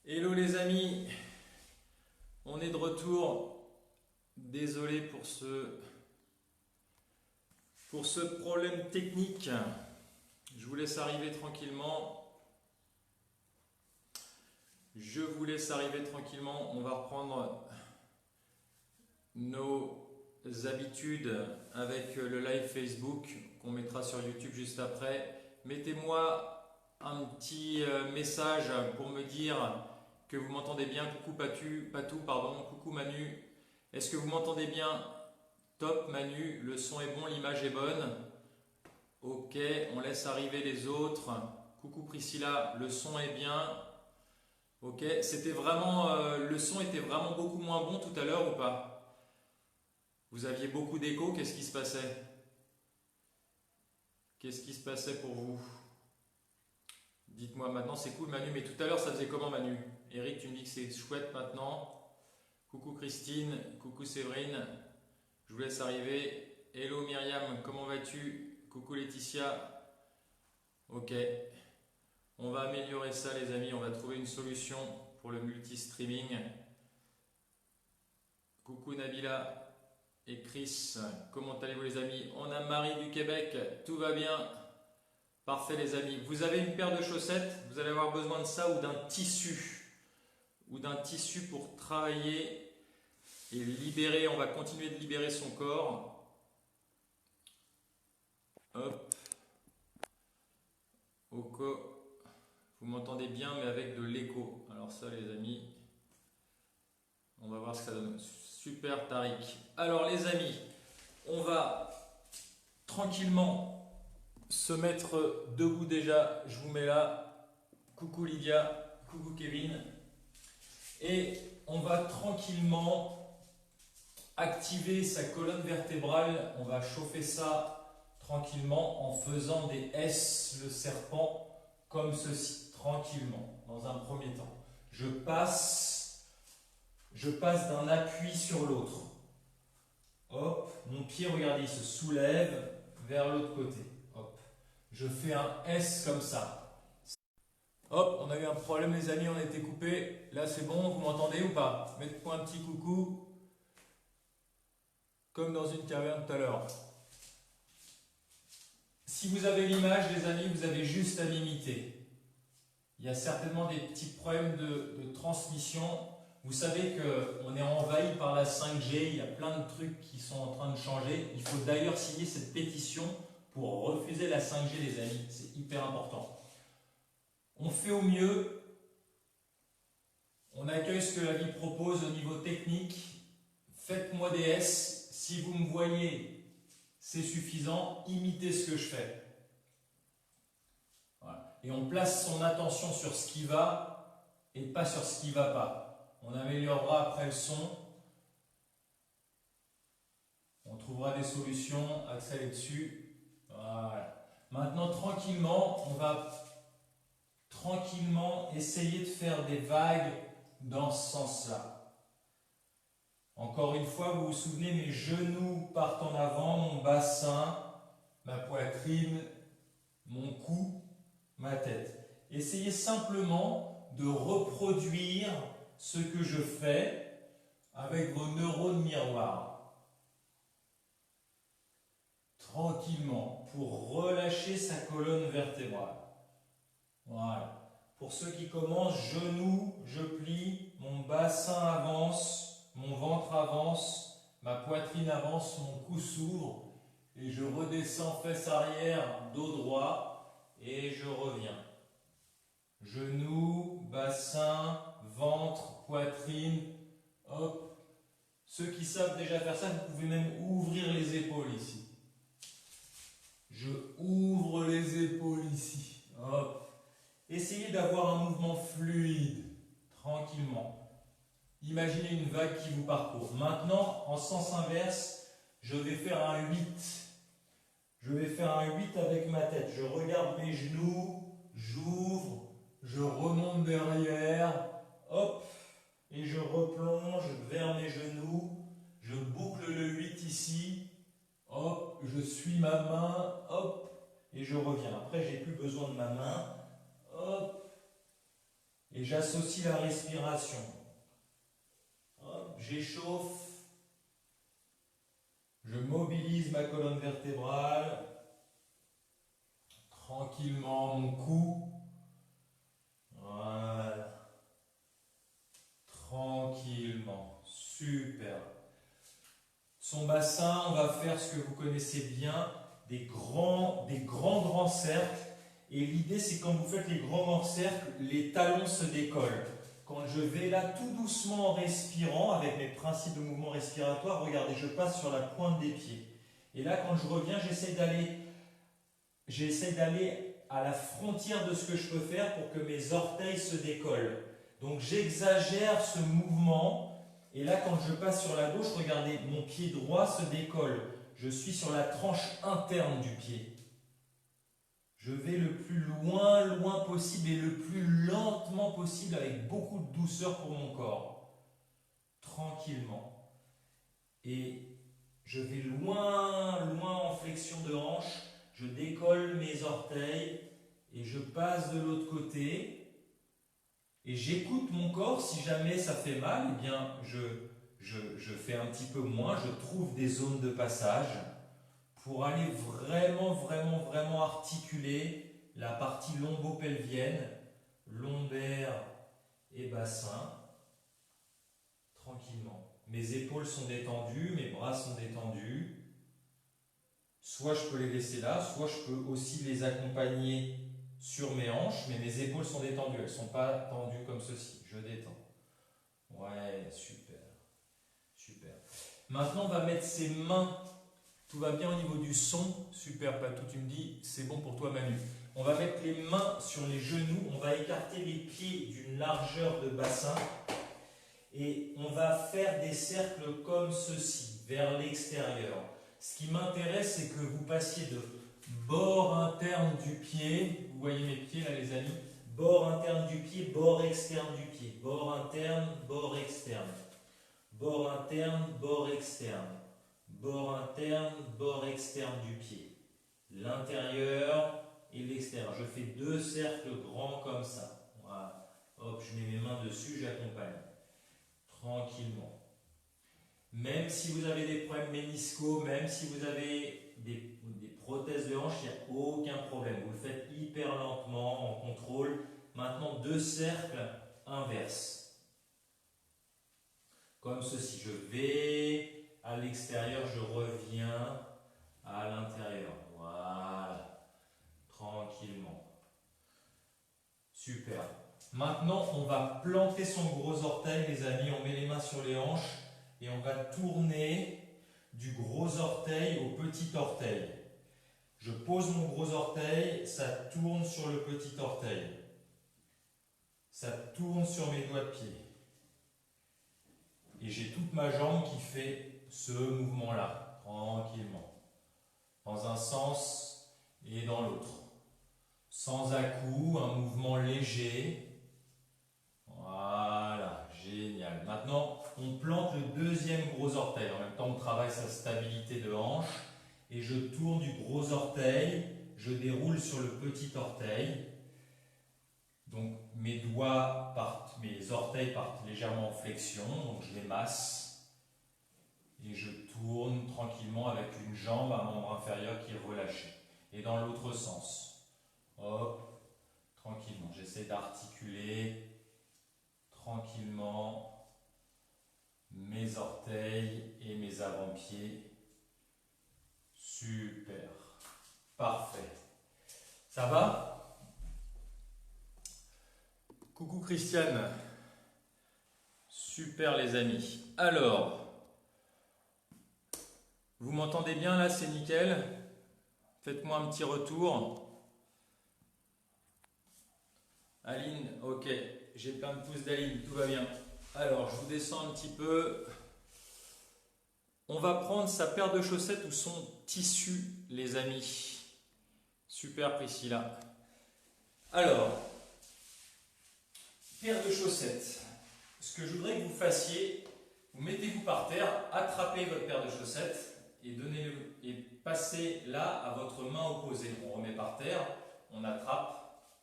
Hello les amis, on est de retour. Désolé pour ce problème technique. Je vous laisse arriver tranquillement. On va reprendre nos habitudes avec le live Facebook qu'on mettra sur YouTube juste après. Mettez-moi un petit message pour me dire que vous m'entendez bien. Coucou Patou, pardon. Coucou Manu. Est-ce que vous m'entendez bien? Top Manu, le son est bon, l'image est bonne. Ok, on laisse arriver les autres. Coucou Priscilla, le son est bien. Ok, c'était vraiment, le son était vraiment beaucoup moins bon tout à l'heure ou pas? Vous aviez beaucoup d'écho, qu'est-ce qui se passait? Qu'est-ce qui se passait pour vous? Dites-moi maintenant, c'est cool Manu, mais tout à l'heure ça faisait comment Manu? Eric, tu me dis que c'est chouette maintenant. Coucou Christine, coucou Séverine, je vous laisse arriver. Hello Myriam, comment vas-tu? Coucou Laetitia. Ok, on va améliorer ça les amis, on va trouver une solution pour le multi-streaming. Coucou Nabila et Chris, comment allez-vous les amis? On a Marie du Québec, tout va bien? Parfait les amis. Vous avez une paire de chaussettes, vous allez avoir besoin de ça ou d'un tissu. Ou d'un tissu pour travailler et libérer. On va continuer de libérer son corps. Hop. Ok. Vous m'entendez bien mais avec de l'écho. Alors ça les amis, on va voir ce que ça donne. Super Tariq. Alors les amis, on va tranquillement se mettre debout déjà. Je vous mets là. Coucou Lydia, coucou Kevin. Et on va tranquillement activer sa colonne vertébrale. On va chauffer ça tranquillement en faisant des S, le serpent, comme ceci, tranquillement, dans un premier temps. Je passe d'un appui sur l'autre. Hop, mon pied, regardez, il se soulève vers l'autre côté. Hop, je fais un S comme ça. Hop, on a eu un problème les amis, on a été coupé. Là c'est bon, vous m'entendez ou pas? Mettez-moi un petit coucou. Comme dans une caverne tout à l'heure. Si vous avez l'image les amis, vous avez juste à l'imiter. Il y a certainement des petits problèmes de transmission. Vous savez qu'on est envahi par la 5G, il y a plein de trucs qui sont en train de changer. Il faut d'ailleurs signer cette pétition pour refuser la 5G les amis, c'est hyper important. On fait au mieux, on accueille ce que la vie propose au niveau technique. Faites-moi des S, si vous me voyez, c'est suffisant, imitez ce que je fais. Voilà. Et on place son attention sur ce qui va et pas sur ce qui ne va pas. On améliorera après le son. On trouvera des solutions, accélérez dessus. Voilà. Maintenant, tranquillement, on va tranquillement essayer de faire des vagues dans ce sens-là. Encore une fois, vous vous souvenez, mes genoux partent en avant, mon bassin, ma poitrine, mon cou, ma tête. Essayez simplement de reproduire ce que je fais avec vos neurones miroirs. Tranquillement, pour relâcher sa colonne vertébrale. Voilà. Pour ceux qui commencent, genoux, je plie, mon bassin avance, mon ventre avance, ma poitrine avance, mon cou s'ouvre et je redescends fesses arrière, dos droit et je reviens. Genoux, bassin, ventre, poitrine, hop. Ceux qui savent déjà faire ça, vous pouvez même ouvrir les épaules ici. Je ouvre les épaules ici, hop. Essayez d'avoir un mouvement fluide, tranquillement. Imaginez une vague qui vous parcourt. Maintenant, en sens inverse, je vais faire un 8. Je vais faire un 8 avec ma tête. Je regarde mes genoux, j'ouvre, je remonte derrière, hop, et je replonge vers mes genoux. Je boucle le 8 ici, hop, je suis ma main, hop, et je reviens. Après, j'ai plus besoin de ma main. Hop. et j'associe la respiration. J'échauffe, je mobilise ma colonne vertébrale, tranquillement mon cou, voilà, tranquillement, super. Son bassin, on va faire ce que vous connaissez bien, des grands cercles. Et l'idée, c'est quand vous faites les grands cercles, les talons se décollent. Quand je vais là tout doucement en respirant, avec mes principes de mouvement respiratoire, regardez, je passe sur la pointe des pieds. Et là, quand je reviens, j'essaie d'aller à la frontière de ce que je peux faire pour que mes orteils se décollent. Donc j'exagère ce mouvement. Et là, quand je passe sur la gauche, regardez, mon pied droit se décolle. Je suis sur la tranche interne du pied. Je vais le plus loin possible et le plus lentement possible avec beaucoup de douceur pour mon corps. Tranquillement. Et je vais loin en flexion de hanche. Je décolle mes orteils et je passe de l'autre côté. Et j'écoute mon corps. Si jamais ça fait mal, eh bien je fais un petit peu moins. Je trouve des zones de passage pour aller vraiment articuler la partie lombo-pelvienne, lombaire et bassin, tranquillement. Mes épaules sont détendues, mes bras sont détendus. Soit je peux les laisser là, soit je peux aussi les accompagner sur mes hanches, mais mes épaules sont détendues, elles ne sont pas tendues comme ceci. Je détends. Ouais, super. Super. Maintenant, on va mettre ses mains. Tout va bien au niveau du son. Super, Patou, tu me dis, c'est bon pour toi, Manu. On va mettre les mains sur les genoux. On va écarter les pieds d'une largeur de bassin. Et on va faire des cercles comme ceci, vers l'extérieur. Ce qui m'intéresse, c'est que vous passiez de bord interne du pied. Vous voyez mes pieds là, les amis. Bord interne du pied, bord externe du pied. Bord interne, bord externe. Bord interne, bord externe. Bord interne, bord externe du pied. L'intérieur et l'extérieur. Je fais deux cercles grands comme ça. Voilà. Hop, je mets mes mains dessus, j'accompagne. Tranquillement. Même si vous avez des problèmes méniscaux, même si vous avez des prothèses de hanche, il n'y a aucun problème. Vous le faites hyper lentement, en contrôle. Maintenant, deux cercles inverses. Comme ceci. Je vais à l'extérieur, je reviens à l'intérieur. Voilà. Tranquillement. Super. Maintenant, on va planter son gros orteil, les amis. On met les mains sur les hanches et on va tourner du gros orteil au petit orteil. Je pose mon gros orteil, ça tourne sur le petit orteil. Ça tourne sur mes doigts de pied. Et j'ai toute ma jambe qui fait ce mouvement-là, tranquillement. Dans un sens et dans l'autre. Sans à-coups, un mouvement léger. Voilà, génial. Maintenant, on plante le deuxième gros orteil. En même temps, on travaille sa stabilité de hanche. Et je tourne du gros orteil, je déroule sur le petit orteil. Donc mes doigts partent, mes orteils partent légèrement en flexion, donc je les masse. Et je tourne tranquillement avec une jambe, un membre inférieur qui est relâché. Et dans l'autre sens. Hop, tranquillement. J'essaie d'articuler tranquillement mes orteils et mes avant-pieds. Super. Parfait. Ça va? Coucou Christiane. Super les amis. Alors, vous m'entendez bien là? C'est nickel? Faites-moi un petit retour. Aline, ok. J'ai plein de pouces d'Aline, tout va bien. Alors, je vous descends un petit peu. On va prendre sa paire de chaussettes ou son tissu, les amis. Super Priscilla. Alors, paire de chaussettes. Ce que je voudrais que vous fassiez, vous mettez-vous par terre, attrapez votre paire de chaussettes et passez là à votre main opposée. On remet par terre, on attrape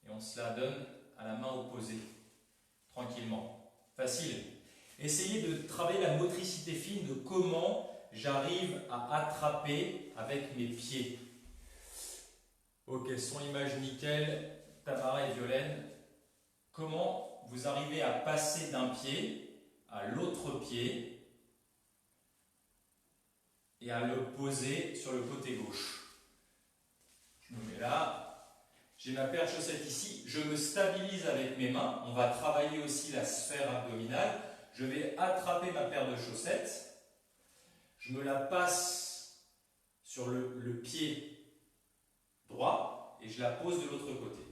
et on se la donne à la main opposée, tranquillement. Facile. Essayez de travailler la motricité fine de comment j'arrive à attraper avec mes pieds. Ok, son image nickel, Tamara et Violaine. Comment vous arrivez à passer d'un pied à l'autre pied et à le poser sur le côté gauche. Je me mets là, j'ai ma paire de chaussettes ici, je me stabilise avec mes mains, on va travailler aussi la sphère abdominale, je vais attraper ma paire de chaussettes, je me la passe sur le pied droit et je la pose de l'autre côté.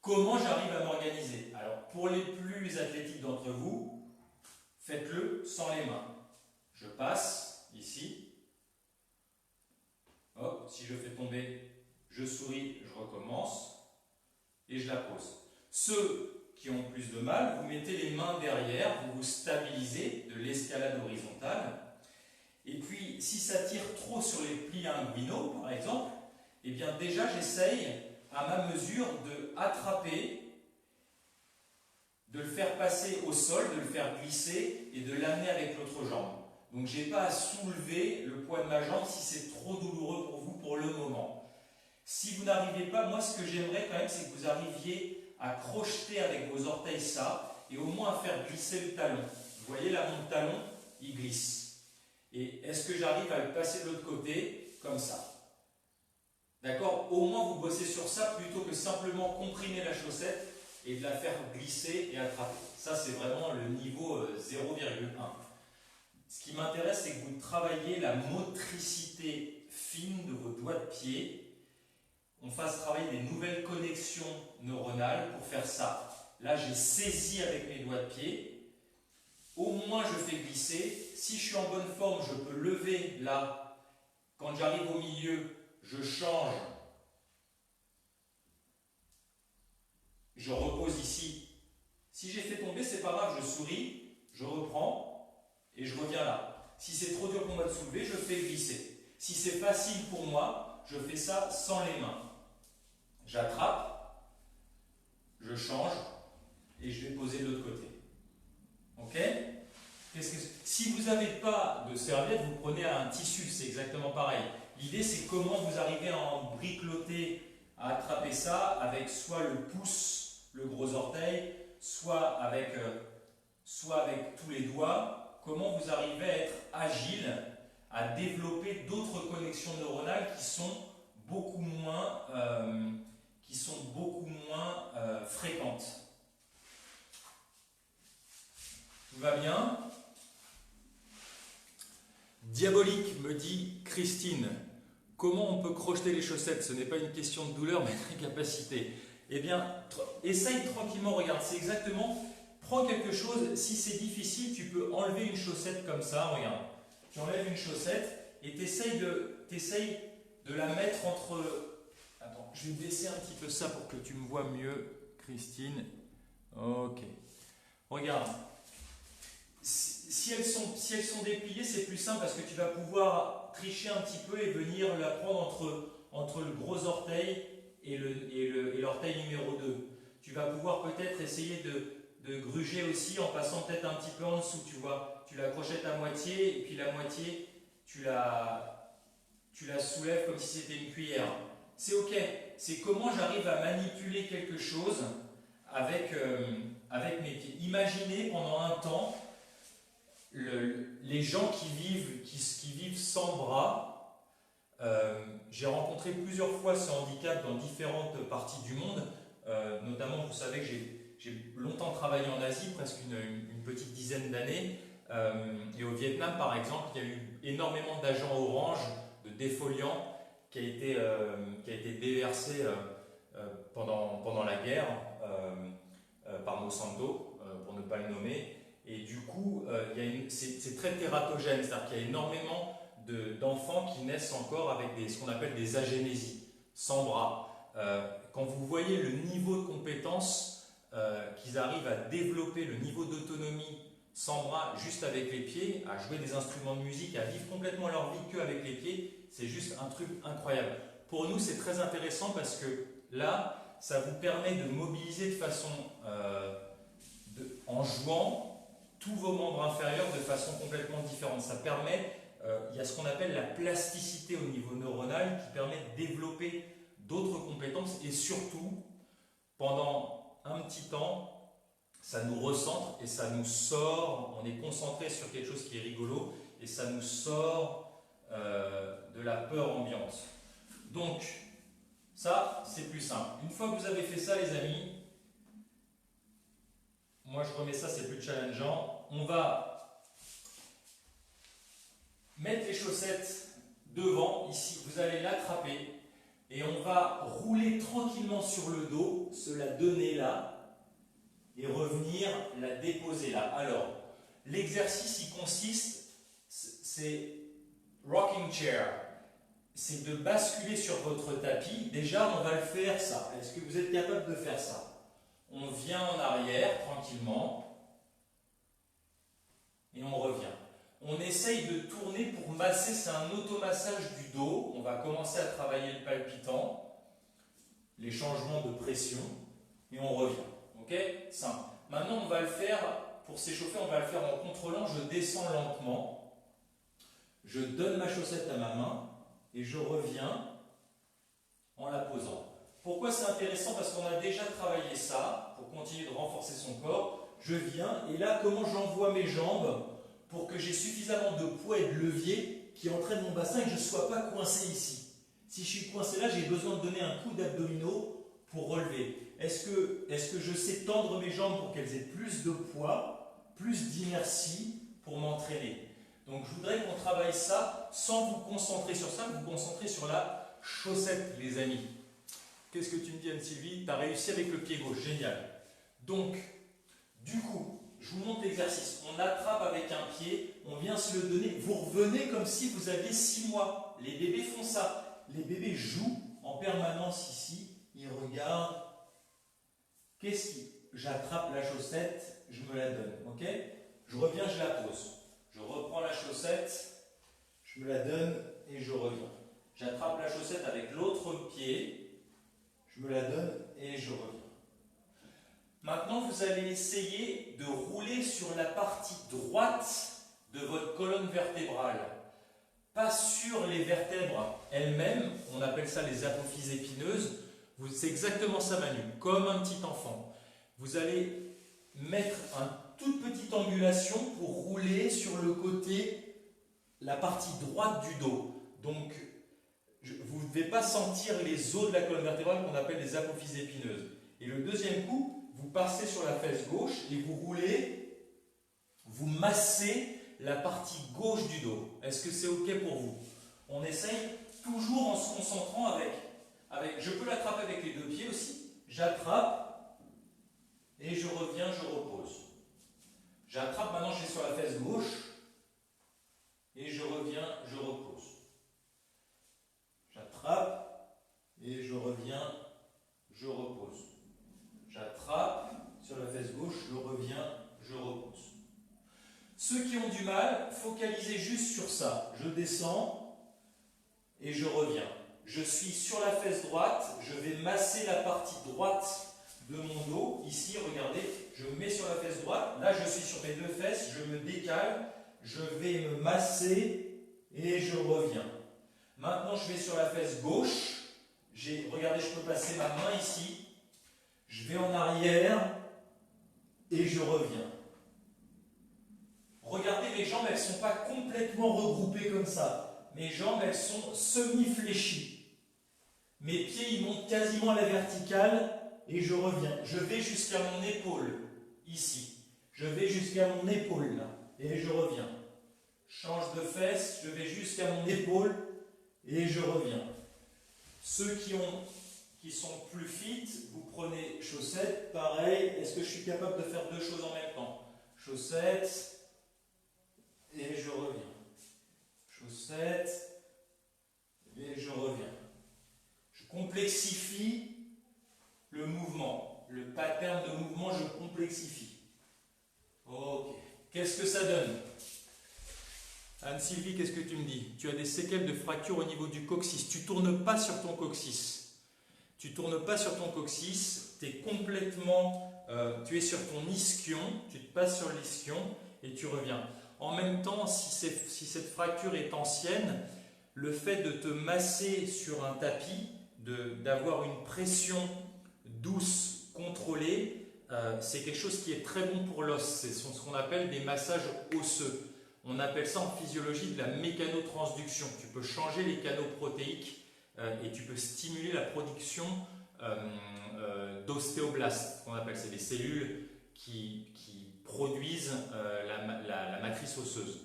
Comment j'arrive à m'organiser? Alors, pour les plus athlétiques d'entre vous, faites-le sans les mains. Je passe ici. Hop, si je fais tomber, je souris, je recommence et je la pose. Ceux qui ont plus de mal, vous mettez les mains derrière, vous vous stabilisez de l'escalade horizontale. Et puis, si ça tire trop sur les plis inguinaux, par exemple, eh bien déjà j'essaye à ma mesure de attraper, de le faire passer au sol, de le faire glisser et de l'amener avec l'autre jambe. Donc je n'ai pas à soulever le poids de ma jambe si c'est trop douloureux pour vous pour le moment. Si vous n'arrivez pas, moi ce que j'aimerais quand même c'est que vous arriviez à crocheter avec vos orteils ça et au moins à faire glisser le talon. Vous voyez là mon talon, il glisse. Et est-ce que j'arrive à le passer de l'autre côté comme ça? D'accord? Au moins vous bossez sur ça plutôt que simplement comprimer la chaussette et de la faire glisser et attraper. Ça c'est vraiment le niveau 0,1. Ce qui m'intéresse c'est que vous travaillez la motricité fine de vos doigts de pied. On fasse travailler des nouvelles connexions neuronales pour faire ça. Là j'ai saisi avec mes doigts de pied. Au moins je fais glisser. Si je suis en bonne forme, je peux lever là. Quand j'arrive au milieu, je change, je repose ici. Si j'ai fait tomber, c'est pas grave, je souris, je reprends et je reviens là. Si c'est trop dur pour moi de soulever, je fais glisser. Si c'est facile pour moi, je fais ça sans les mains. J'attrape, je change et je vais poser de l'autre côté. Ok? Si vous n'avez pas de serviette, vous prenez un tissu, c'est exactement pareil. L'idée, c'est comment vous arrivez à en bricoter, à attraper ça avec soit le pouce, le gros orteil, soit avec tous les doigts. Comment vous arrivez à être agile, à développer d'autres connexions neuronales qui sont beaucoup moins fréquentes. Tout va bien? Diabolique, me dit Christine. Comment on peut crocheter les chaussettes? Ce n'est pas une question de douleur, mais d'incapacité. Eh bien, essaye tranquillement, regarde, c'est exactement, prends quelque chose, si c'est difficile, tu peux enlever une chaussette comme ça, regarde. Tu enlèves une chaussette et tu essayes de la mettre entre... Attends, je vais baisser un petit peu ça pour que tu me vois mieux, Christine. Ok. Regarde. Si elles sont dépliées, c'est plus simple parce que tu vas pouvoir tricher un petit peu et venir la prendre entre le gros orteil et l'orteil numéro 2. Tu vas pouvoir peut-être essayer de gruger aussi en passant peut-être un petit peu en dessous, tu vois. Tu la crochettes à moitié et puis la moitié, tu la soulèves comme si c'était une cuillère. C'est ok. C'est comment j'arrive à manipuler quelque chose avec mes pieds. Imaginez pendant un temps les gens qui vivent sans bras. J'ai rencontré plusieurs fois ce handicap dans différentes parties du monde, notamment vous savez que j'ai longtemps travaillé en Asie, presque une petite dizaine d'années, et au Vietnam par exemple il y a eu énormément d'agents orange, de défoliants qui a été déversé pendant la guerre par Monsanto, pour ne pas le nommer. Et du coup, c'est très tératogène, c'est-à-dire qu'il y a énormément d'enfants qui naissent encore avec ce qu'on appelle des agénésies, sans bras. Quand vous voyez le niveau de compétence qu'ils arrivent à développer, le niveau d'autonomie sans bras, juste avec les pieds, à jouer des instruments de musique, à vivre complètement leur vie qu'avec les pieds, c'est juste un truc incroyable. Pour nous, c'est très intéressant parce que là, ça vous permet de mobiliser de façon, en jouant tous vos membres inférieurs de façon complètement différente. Ça permet, il y a ce qu'on appelle la plasticité au niveau neuronal qui permet de développer d'autres compétences et surtout, pendant un petit temps, ça nous recentre et ça nous sort, on est concentré sur quelque chose qui est rigolo et ça nous sort de la peur ambiante. Donc, ça, c'est plus simple. Une fois que vous avez fait ça, les amis, moi je remets ça, c'est plus challengeant. On va mettre les chaussettes devant, ici, vous allez l'attraper et on va rouler tranquillement sur le dos, se la donner là et revenir la déposer là. Alors, l'exercice il consiste, c'est rocking chair. C'est de basculer sur votre tapis. Déjà, on va le faire ça. Est-ce que vous êtes capable de faire ça? On vient en arrière tranquillement et on revient. On essaye de tourner pour masser, c'est un automassage du dos. On va commencer à travailler le palpitant, les changements de pression et on revient. Ok? Simple. Maintenant, on va le faire, pour s'échauffer, on va le faire en contrôlant. Je descends lentement. Je donne ma chaussette à ma main. Et je reviens en la posant. Pourquoi c'est intéressant? Parce qu'on a déjà travaillé ça, pour continuer de renforcer son corps. Je viens, et là, comment j'envoie mes jambes pour que j'ai suffisamment de poids et de levier qui entraîne mon bassin et que je ne sois pas coincé ici. Si je suis coincé là, j'ai besoin de donner un coup d'abdominaux pour relever. Est-ce que je sais tendre mes jambes pour qu'elles aient plus de poids, plus d'inertie pour m'entraîner? Donc je voudrais qu'on travaille ça sans vous concentrer sur ça, vous concentrer sur la chaussette, les amis. Qu'est-ce que tu me dis, Anne-Sylvie? Tu as réussi avec le pied gauche, génial. Donc, du coup, je vous montre l'exercice. On attrape avec un pied, on vient se le donner. Vous revenez comme si vous aviez 6 mois. Les bébés font ça. Les bébés jouent en permanence ici. Ils regardent. Qu'est-ce qui... J'attrape la chaussette, je me la donne. Ok? Je reviens, je la pose. Je reprends la chaussette, je me la donne et je reviens. J'attrape la chaussette avec l'autre pied, je me la donne et je reviens. Maintenant, vous allez essayer de rouler sur la partie droite de votre colonne vertébrale. Pas sur les vertèbres elles-mêmes, on appelle ça les apophyses épineuses. C'est exactement ça, Manu, comme un petit enfant. Vous allez mettre toute petite angulation pour rouler sur le côté, la partie droite du dos. Donc, vous ne devez pas sentir les os de la colonne vertébrale qu'on appelle les apophyses épineuses. Et le deuxième coup, vous passez sur la fesse gauche et vous roulez, vous massez la partie gauche du dos. Est-ce que c'est OK pour vous? On essaye toujours en se concentrant avec je peux l'attraper avec les deux pieds aussi. J'attrape et je reviens, je repose. J'attrape, maintenant je suis sur la fesse gauche et je reviens, je repose. J'attrape et je reviens, je repose. J'attrape sur la fesse gauche, je reviens, je repose. Ceux qui ont du mal, focalisez juste sur ça. Je descends et je reviens. Je suis sur la fesse droite, je vais masser la partie droite de mon dos. Ici, regardez, je me mets sur la fesse droite. Là, je suis sur mes deux fesses, je me décale, je vais me masser et je reviens. Maintenant, je vais sur la fesse gauche. Regardez, je peux placer ma main ici. Je vais en arrière et je reviens. Regardez, mes jambes, elles ne sont pas complètement regroupées comme ça. Mes jambes, elles sont semi-fléchies. Mes pieds, ils montent quasiment à la verticale et je reviens. Je vais jusqu'à mon épaule, ici. Je vais jusqu'à mon épaule, là, et je reviens. Change de fesse, je vais jusqu'à mon épaule et je reviens. Ceux qui sont plus fit, vous prenez chaussettes, pareil. Est-ce que je suis capable de faire deux choses en même temps? Chaussettes et je reviens. Chaussettes et je reviens. Je complexifie le mouvement. Le pattern de mouvement, je complexifie. Ok. Qu'est-ce que ça donne? Anne-Sylvie, qu'est-ce que tu me dis? Tu as des séquelles de fracture au niveau du coccyx. Tu ne tournes pas sur ton coccyx. tu tournes pas sur ton coccyx, tu es complètement, tu es sur ton ischion, tu te passes sur l'ischion et tu reviens. En même temps, si cette fracture est ancienne, le fait de te masser sur un tapis, d'avoir une pression douce, contrôlée, c'est quelque chose qui est très bon pour l'os. C'est ce qu'on appelle des massages osseux. On appelle ça en physiologie de la mécanotransduction. Tu peux changer les canaux protéiques et tu peux stimuler la production d'ostéoblastes, qu'on appelle. C'est des cellules qui produisent la matrice osseuse.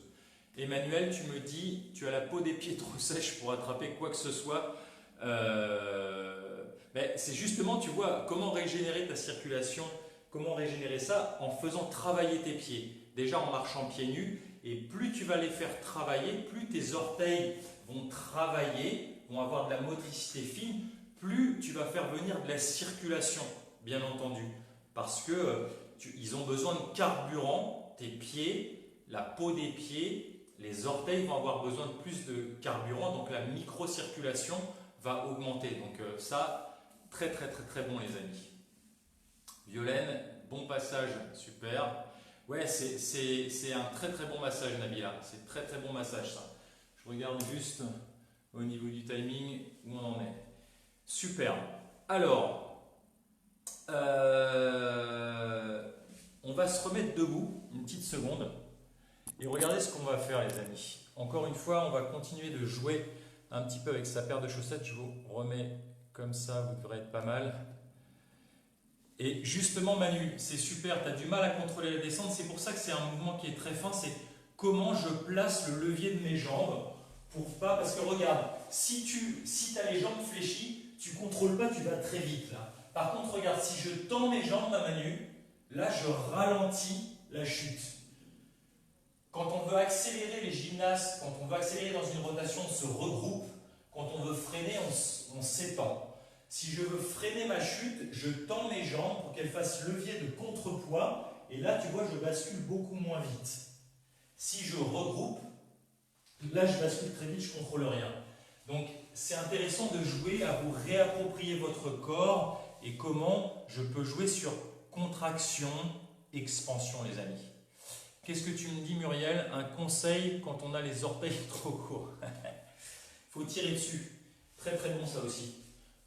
Emmanuel, tu me dis, tu as la peau des pieds trop sèche pour attraper quoi que ce soit. C'est justement, tu vois, comment régénérer ta circulation, comment régénérer ça en faisant travailler tes pieds. Déjà en marchant pieds nus, et plus tu vas les faire travailler, plus tes orteils vont travailler, vont avoir de la motricité fine, plus tu vas faire venir de la circulation, bien entendu. Parce que ils ont besoin de carburant, tes pieds, la peau des pieds, les orteils vont avoir besoin de plus de carburant, donc la microcirculation va augmenter. Donc ça, très très très très bon les amis. Violaine, bon passage, super. Ouais, c'est un très très bon massage Nabila, c'est très très bon massage ça. Je regarde juste au niveau du timing où on en est. Super. Alors, on va se remettre debout une petite seconde et regardez ce qu'on va faire les amis. Encore une fois, on va continuer de jouer un petit peu avec sa paire de chaussettes. Je vous remets comme ça, vous devrez être pas mal. Et justement Manu, c'est super, tu as du mal à contrôler la descente, c'est pour ça que c'est un mouvement qui est très fin, c'est comment je place le levier de mes jambes pour pas, parce que regarde, si tu as les jambes fléchies, tu ne contrôles pas, tu vas très vite là. Par contre, regarde, si je tends mes jambes à Manu, là je ralentis la chute. Quand on veut accélérer les gymnastes, quand on veut accélérer dans une rotation, on se regroupe, quand on veut freiner, on s'étend. Si je veux freiner ma chute, je tends mes jambes pour qu'elles fassent levier de contrepoids. Et là, tu vois, je bascule beaucoup moins vite. Si je regroupe, là, je bascule très vite, je ne contrôle rien. Donc, c'est intéressant de jouer à vous réapproprier votre corps et comment je peux jouer sur contraction, expansion, les amis. Qu'est-ce que tu me dis, Muriel? Un conseil quand on a les orteils trop courts. Il faut tirer dessus. Très très bon ça aussi.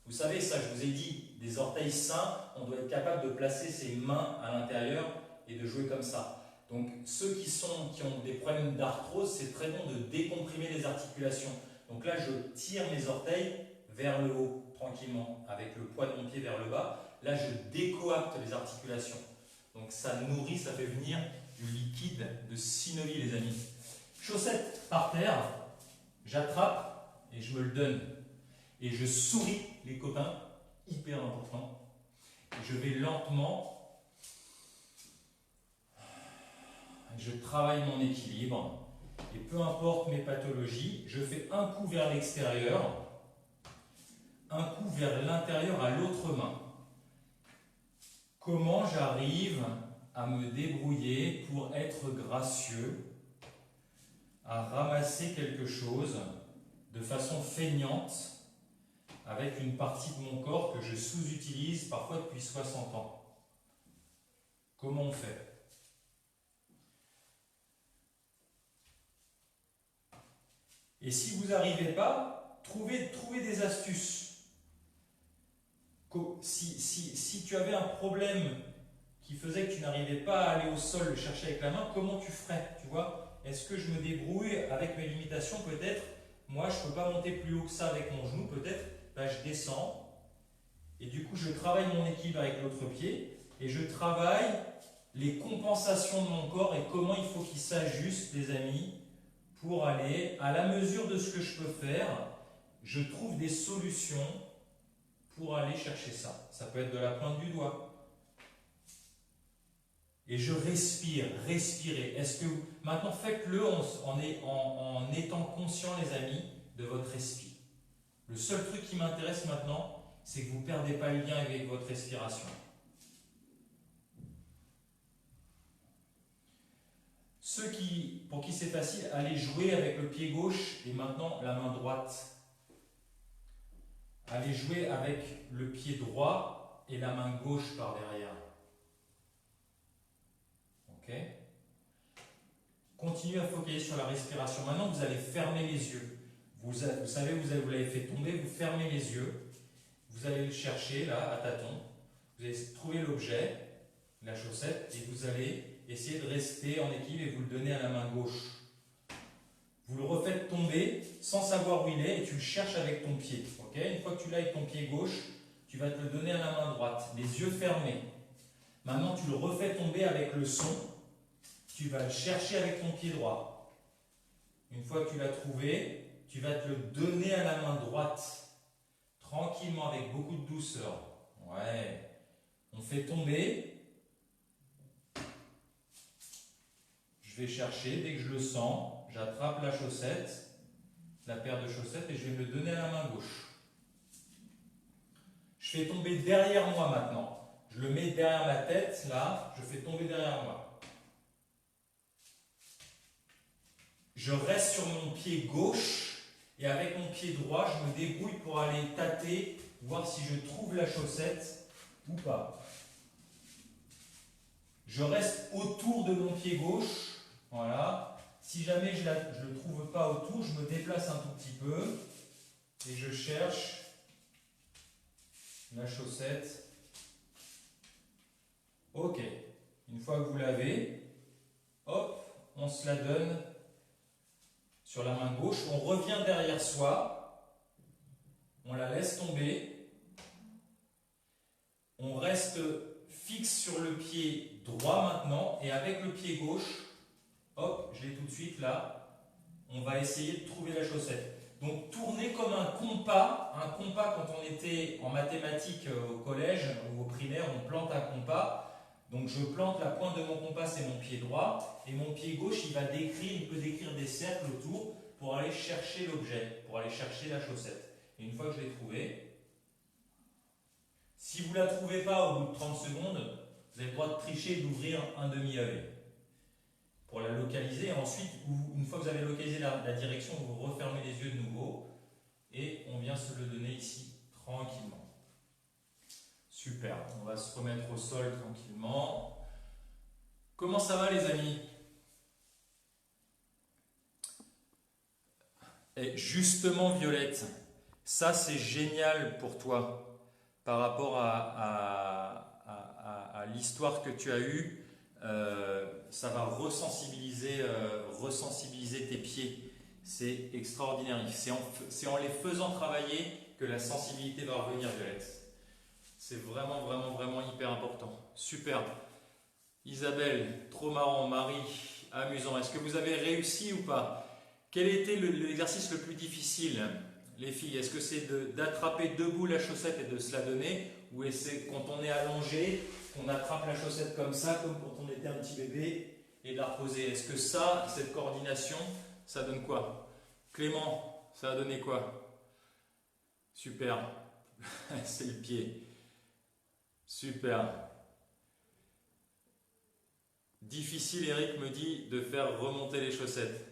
Vous savez, ça, je vous ai dit, des orteils sains, on doit être capable de placer ses mains à l'intérieur et de jouer comme ça. Donc, ceux qui ont des problèmes d'arthrose, c'est très bon de décomprimer les articulations. Donc là, je tire mes orteils vers le haut, tranquillement, avec le poids de mon pied vers le bas. Là, je décoapte les articulations. Donc, ça nourrit, ça fait venir du liquide de synovie, les amis. Chaussettes par terre, j'attrape et je me le donne. Et je souris, les copains, hyper important. Je vais lentement, je travaille mon équilibre. Et peu importe mes pathologies, je fais un coup vers l'extérieur, un coup vers l'intérieur à l'autre main. Comment j'arrive à me débrouiller pour être gracieux, à ramasser quelque chose de façon feignante, avec une partie de mon corps que je sous-utilise parfois depuis 60 ans. Comment on fait? Et si vous n'arrivez pas, trouvez des astuces. Si tu avais un problème qui faisait que tu n'arrivais pas à aller au sol le chercher avec la main, comment tu ferais? Tu vois? Est-ce que je me débrouille avec mes limitations? Peut-être, moi je ne peux pas monter plus haut que ça avec mon genou, peut-être. Je descends et du coup je travaille mon équilibre avec l'autre pied et je travaille les compensations de mon corps et comment il faut qu'il s'ajuste, les amis, pour aller à la mesure de ce que je peux faire. Je trouve des solutions pour aller chercher ça. Ça peut être de la pointe du doigt. Et je respire, respirez. Est-ce que maintenant faites-le en étant conscient, les amis, de votre respire. Le seul truc qui m'intéresse maintenant, c'est que vous ne perdez pas le lien avec votre respiration. Ceux pour qui c'est facile, allez jouer avec le pied gauche et maintenant la main droite. aller jouer avec le pied droit et la main gauche par derrière. Ok? Continuez à focaliser sur la respiration. Maintenant, vous allez fermer les yeux. Vous savez, vous l'avez fait tomber, vous fermez les yeux. Vous allez le chercher là, à tâtons. Vous allez trouver l'objet, la chaussette, et vous allez essayer de rester en équilibre et vous le donner à la main gauche. Vous le refaites tomber sans savoir où il est et tu le cherches avec ton pied. Okay? Une fois que tu l'as avec ton pied gauche, tu vas te le donner à la main droite, les yeux fermés. Maintenant, tu le refais tomber avec le son. Tu vas le chercher avec ton pied droit. Une fois que tu l'as trouvé, tu vas te le donner à la main droite. Tranquillement, avec beaucoup de douceur. Ouais. On fait tomber. Je vais chercher, dès que je le sens, j'attrape la chaussette, la paire de chaussettes, et je vais me le donner à la main gauche. Je fais tomber derrière moi maintenant. Je le mets derrière ma tête, là, je fais tomber derrière moi. Je reste sur mon pied gauche et avec mon pied droit, je me débrouille pour aller tâter, voir si je trouve la chaussette ou pas. Je reste autour de mon pied gauche, voilà. Si jamais je ne le trouve pas autour, je me déplace un tout petit peu et je cherche la chaussette. Ok, une fois que vous l'avez, hop, on se la donne sur la main gauche, on revient derrière soi, on la laisse tomber, on reste fixe sur le pied droit maintenant, et avec le pied gauche, hop, je l'ai tout de suite là, on va essayer de trouver la chaussette. Donc tourner comme un compas quand on était en mathématiques au collège ou au primaire, on plante un compas. Donc je plante la pointe de mon compas, c'est mon pied droit, et mon pied gauche, il peut décrire des cercles autour pour aller chercher l'objet, pour aller chercher la chaussette. Et une fois que je l'ai trouvée, si vous ne la trouvez pas au bout de 30 secondes, vous avez le droit de tricher et d'ouvrir un demi-œil pour la localiser. Et ensuite, une fois que vous avez localisé la direction, vous refermez les yeux de nouveau et on vient se le donner ici tranquillement. Super, on va se remettre au sol tranquillement. Comment ça va les amis? Et justement Violette, ça c'est génial pour toi par rapport à l'histoire que tu as eue. Ça va resensibiliser tes pieds. C'est extraordinaire. C'est en les faisant travailler que la sensibilité va revenir, Violette. C'est vraiment, vraiment, vraiment hyper important. Super. Isabelle, trop marrant. Marie, amusant. Est-ce que vous avez réussi ou pas? Quel était l'exercice le plus difficile, les filles? Est-ce que c'est d'attraper debout la chaussette et de se la donner? Ou est-ce quand on est allongé, qu'on attrape la chaussette comme ça, comme quand on était un petit bébé, et de la reposer? Est-ce que cette coordination, ça donne quoi? Clément, ça a donné quoi? Super. C'est le pied. Super. Difficile, Eric me dit, de faire remonter les chaussettes.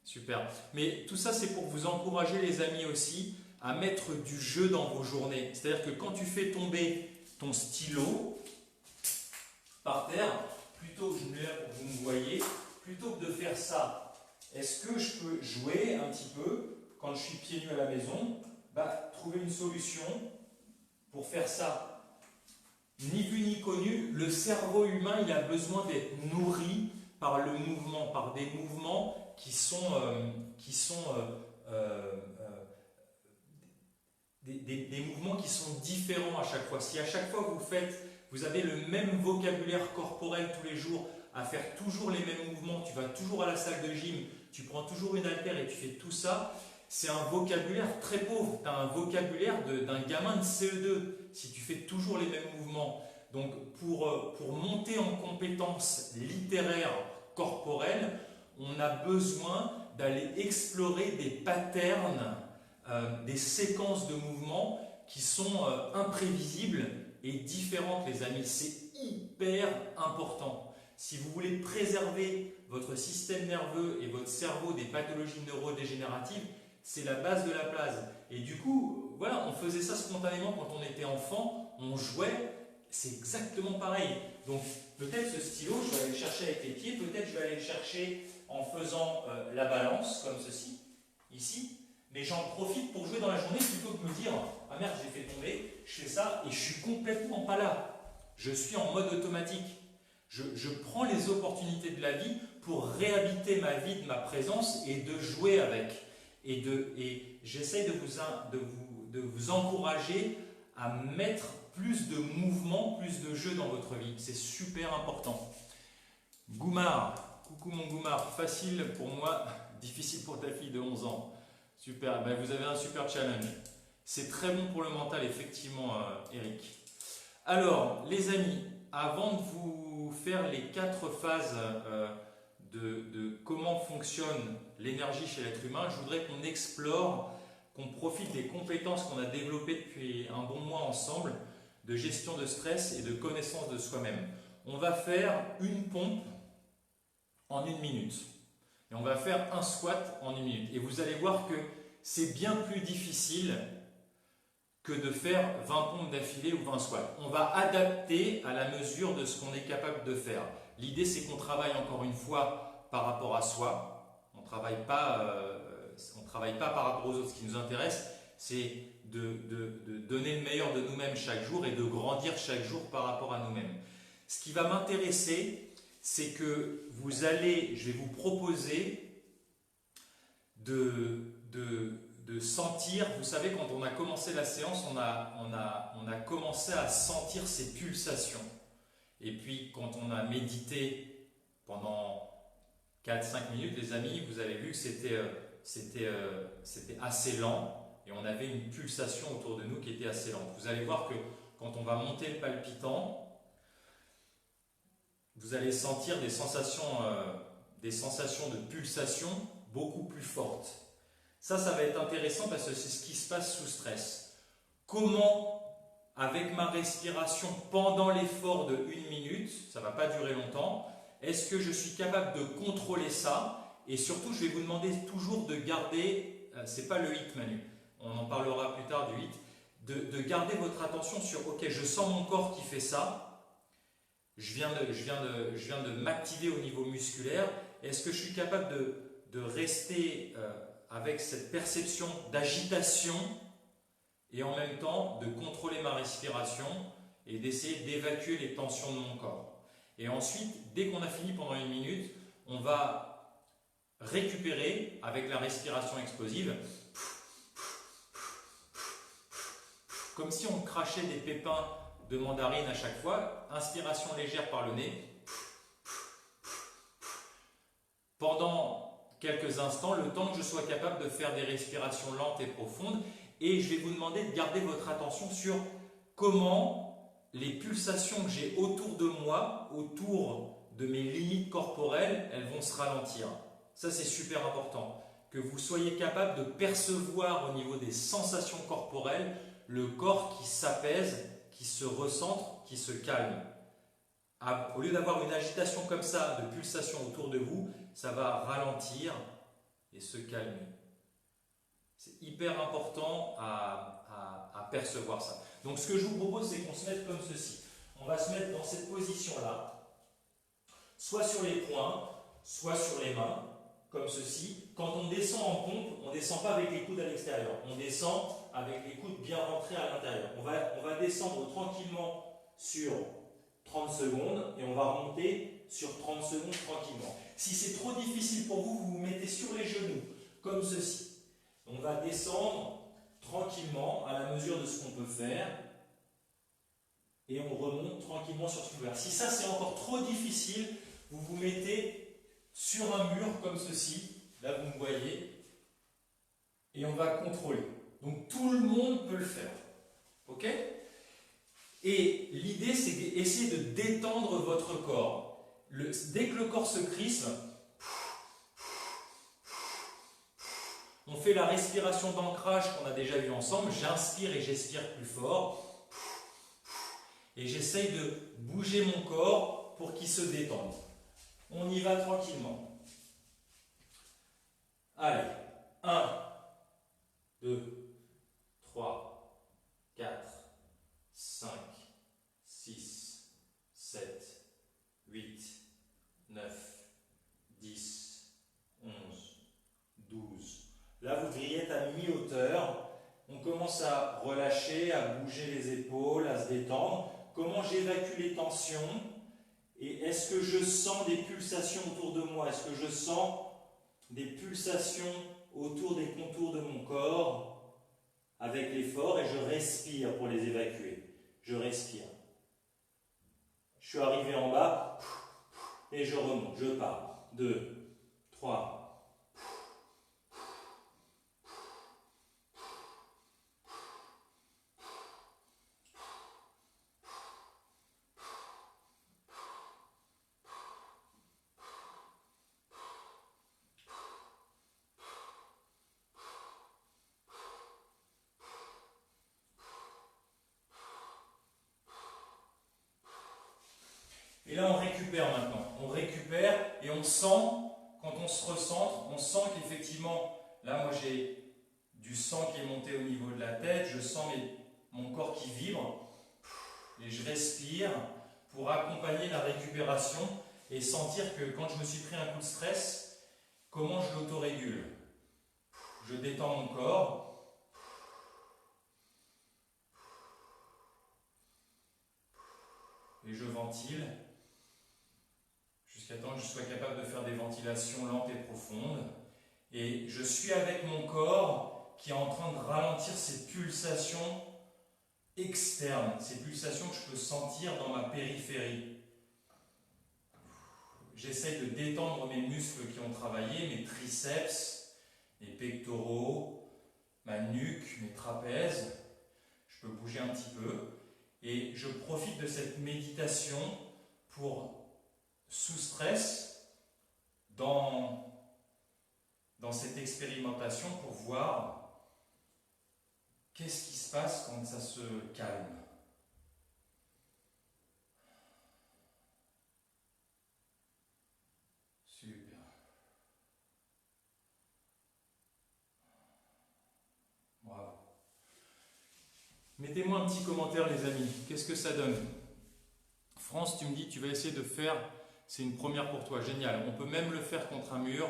Super. Mais tout ça, c'est pour vous encourager, les amis, aussi, à mettre du jeu dans vos journées. C'est-à-dire que quand tu fais tomber ton stylo par terre, plutôt que je me lève pour que vous me voyez, plutôt que de faire ça, est-ce que je peux jouer un petit peu, quand je suis pieds nus à la maison, trouver une solution pour faire ça? Ni vu ni connu, le cerveau humain, il a besoin d'être nourri par le mouvement, par des mouvements qui sont des mouvements qui sont différents à chaque fois. Si à chaque fois vous avez le même vocabulaire corporel tous les jours, à faire toujours les mêmes mouvements, tu vas toujours à la salle de gym, tu prends toujours une haltère et tu fais tout ça, c'est un vocabulaire très pauvre. Tu as un vocabulaire d'un gamin de CE2 si tu fais toujours les mêmes mouvements. Donc pour monter en compétences littéraires corporelles, on a besoin d'aller explorer des patterns, des séquences de mouvements qui sont imprévisibles et différentes, les amis. C'est hyper important. Si vous voulez préserver votre système nerveux et votre cerveau des pathologies neurodégénératives, c'est la base de la base. Et du coup, voilà, on faisait ça spontanément quand on était enfant, on jouait, c'est exactement pareil. Donc peut-être ce stylo, je vais aller le chercher avec les pieds, peut-être je vais aller le chercher en faisant la balance, comme ceci, ici, mais j'en profite pour jouer dans la journée plutôt que de me dire « Ah merde, j'ai fait tomber, je fais ça et je suis complètement pas là. Je suis en mode automatique. Je prends les opportunités de la vie pour réhabiter ma vie, de ma présence et de jouer avec. Et j'essaie de vous encourager à mettre plus de mouvement, plus de jeu dans votre vie. C'est super important. Goumar, coucou mon Goumar, facile pour moi, difficile pour ta fille de 11 ans. Super, ben vous avez un super challenge. C'est très bon pour le mental, effectivement, Eric. Alors, les amis, avant de vous faire les 4 phases de comment fonctionne l'énergie chez l'être humain, je voudrais qu'on explore, qu'on profite des compétences qu'on a développées depuis un bon mois ensemble, de gestion de stress et de connaissance de soi-même. On va faire une pompe en 1 minute. Et on va faire un squat en 1 minute. Et vous allez voir que c'est bien plus difficile que de faire 20 pompes d'affilée ou 20 squats. On va adapter à la mesure de ce qu'on est capable de faire. L'idée, c'est qu'on travaille encore une fois par rapport à soi. On ne travaille pas par rapport aux autres. Ce qui nous intéresse, c'est de donner le meilleur de nous-mêmes chaque jour et de grandir chaque jour par rapport à nous-mêmes. Ce qui va m'intéresser, c'est que je vais vous proposer de sentir, vous savez, quand on a commencé la séance, on a commencé à sentir ces pulsations. Et puis, quand on a médité pendant 4-5 minutes, les amis, vous avez vu que c'était assez lent et on avait une pulsation autour de nous qui était assez lente. Vous allez voir que quand on va monter le palpitant, vous allez sentir des sensations de pulsation beaucoup plus fortes. Ça va être intéressant parce que c'est ce qui se passe sous stress. Comment, avec ma respiration pendant l'effort de 1 minute, ça ne va pas durer longtemps, est-ce que je suis capable de contrôler ça? Et surtout, je vais vous demander toujours de garder, c'est pas le hit Manu, on en parlera plus tard du hit, de garder votre attention sur, ok, je sens mon corps qui fait ça, je viens de m'activer au niveau musculaire, est-ce que je suis capable de rester avec cette perception d'agitation et en même temps de contrôler ma respiration et d'essayer d'évacuer les tensions de mon corps. Et ensuite, dès qu'on a fini pendant 1 minute, on va récupérer avec la respiration explosive, comme si on crachait des pépins de mandarine à chaque fois, inspiration légère par le nez, pendant quelques instants, le temps que je sois capable de faire des respirations lentes et profondes, et je vais vous demander de garder votre attention sur comment les pulsations que j'ai autour de moi, autour de mes limites corporelles, elles vont se ralentir. Ça, c'est super important, que vous soyez capable de percevoir au niveau des sensations corporelles le corps qui s'apaise, qui se recentre, qui se calme. Au lieu d'avoir une agitation comme ça, de pulsations autour de vous, ça va ralentir et se calmer. C'est hyper important à percevoir ça. Donc ce que je vous propose, c'est qu'on se mette comme ceci. On va se mettre dans cette position-là, soit sur les poings, soit sur les mains, comme ceci. Quand on descend en pompe, on ne descend pas avec les coudes à l'extérieur. On descend avec les coudes bien rentrés à l'intérieur. On va descendre tranquillement sur 30 secondes et on va remonter sur 30 secondes tranquillement. Si c'est trop difficile pour vous, vous vous mettez sur les genoux, comme ceci. On va descendre tranquillement à la mesure de ce qu'on peut faire et on remonte tranquillement sur ce qu'on peut faire. Si ça c'est encore trop difficile, vous vous mettez sur un mur comme ceci, là vous me voyez, et on va contrôler. Donc tout le monde peut le faire. Ok ? Et l'idée, c'est d'essayer de détendre votre corps. Dès que le corps se crispe, on fait la respiration d'ancrage qu'on a déjà vue ensemble. J'inspire et j'expire plus fort. Et j'essaye de bouger mon corps pour qu'il se détende. On y va tranquillement. Allez, 1, 2, 3, 4, 5, 6, 7, 8, 9, 10, 11, 12. Là, vous devriez être à mi-hauteur. On commence à relâcher, à bouger les épaules, à se détendre. Comment j'évacue les tensions? Et est-ce que je sens des pulsations autour de moi? Est-ce que je sens des pulsations autour des contours de mon corps avec l'effort? Et je respire pour les évacuer. Je respire. Je suis arrivé en bas et je remonte. Je pars. 2, 3. Et là, on récupère maintenant. On récupère et on sent, quand on se recentre, on sent qu'effectivement, là, moi, j'ai du sang qui est monté au niveau de la tête, je sens mon corps qui vibre, et je respire pour accompagner la récupération et sentir que quand je me suis pris un coup de stress, comment je l'autorégule. Je détends mon corps. Et je ventile. Jusqu'à temps que je sois capable de faire des ventilations lentes et profondes. Et je suis avec mon corps qui est en train de ralentir ces pulsations externes, ces pulsations que je peux sentir dans ma périphérie. J'essaie de détendre mes muscles qui ont travaillé, mes triceps, mes pectoraux, ma nuque, mes trapèzes. Je peux bouger un petit peu. Et je profite de cette méditation pour, sous stress, dans cette expérimentation, pour voir qu'est-ce qui se passe quand ça se calme. Super. Bravo. Mettez-moi un petit commentaire, les amis. Qu'est-ce que ça donne? France, tu me dis, tu vas essayer de faire, c'est une première pour toi, génial. On peut même le faire contre un mur,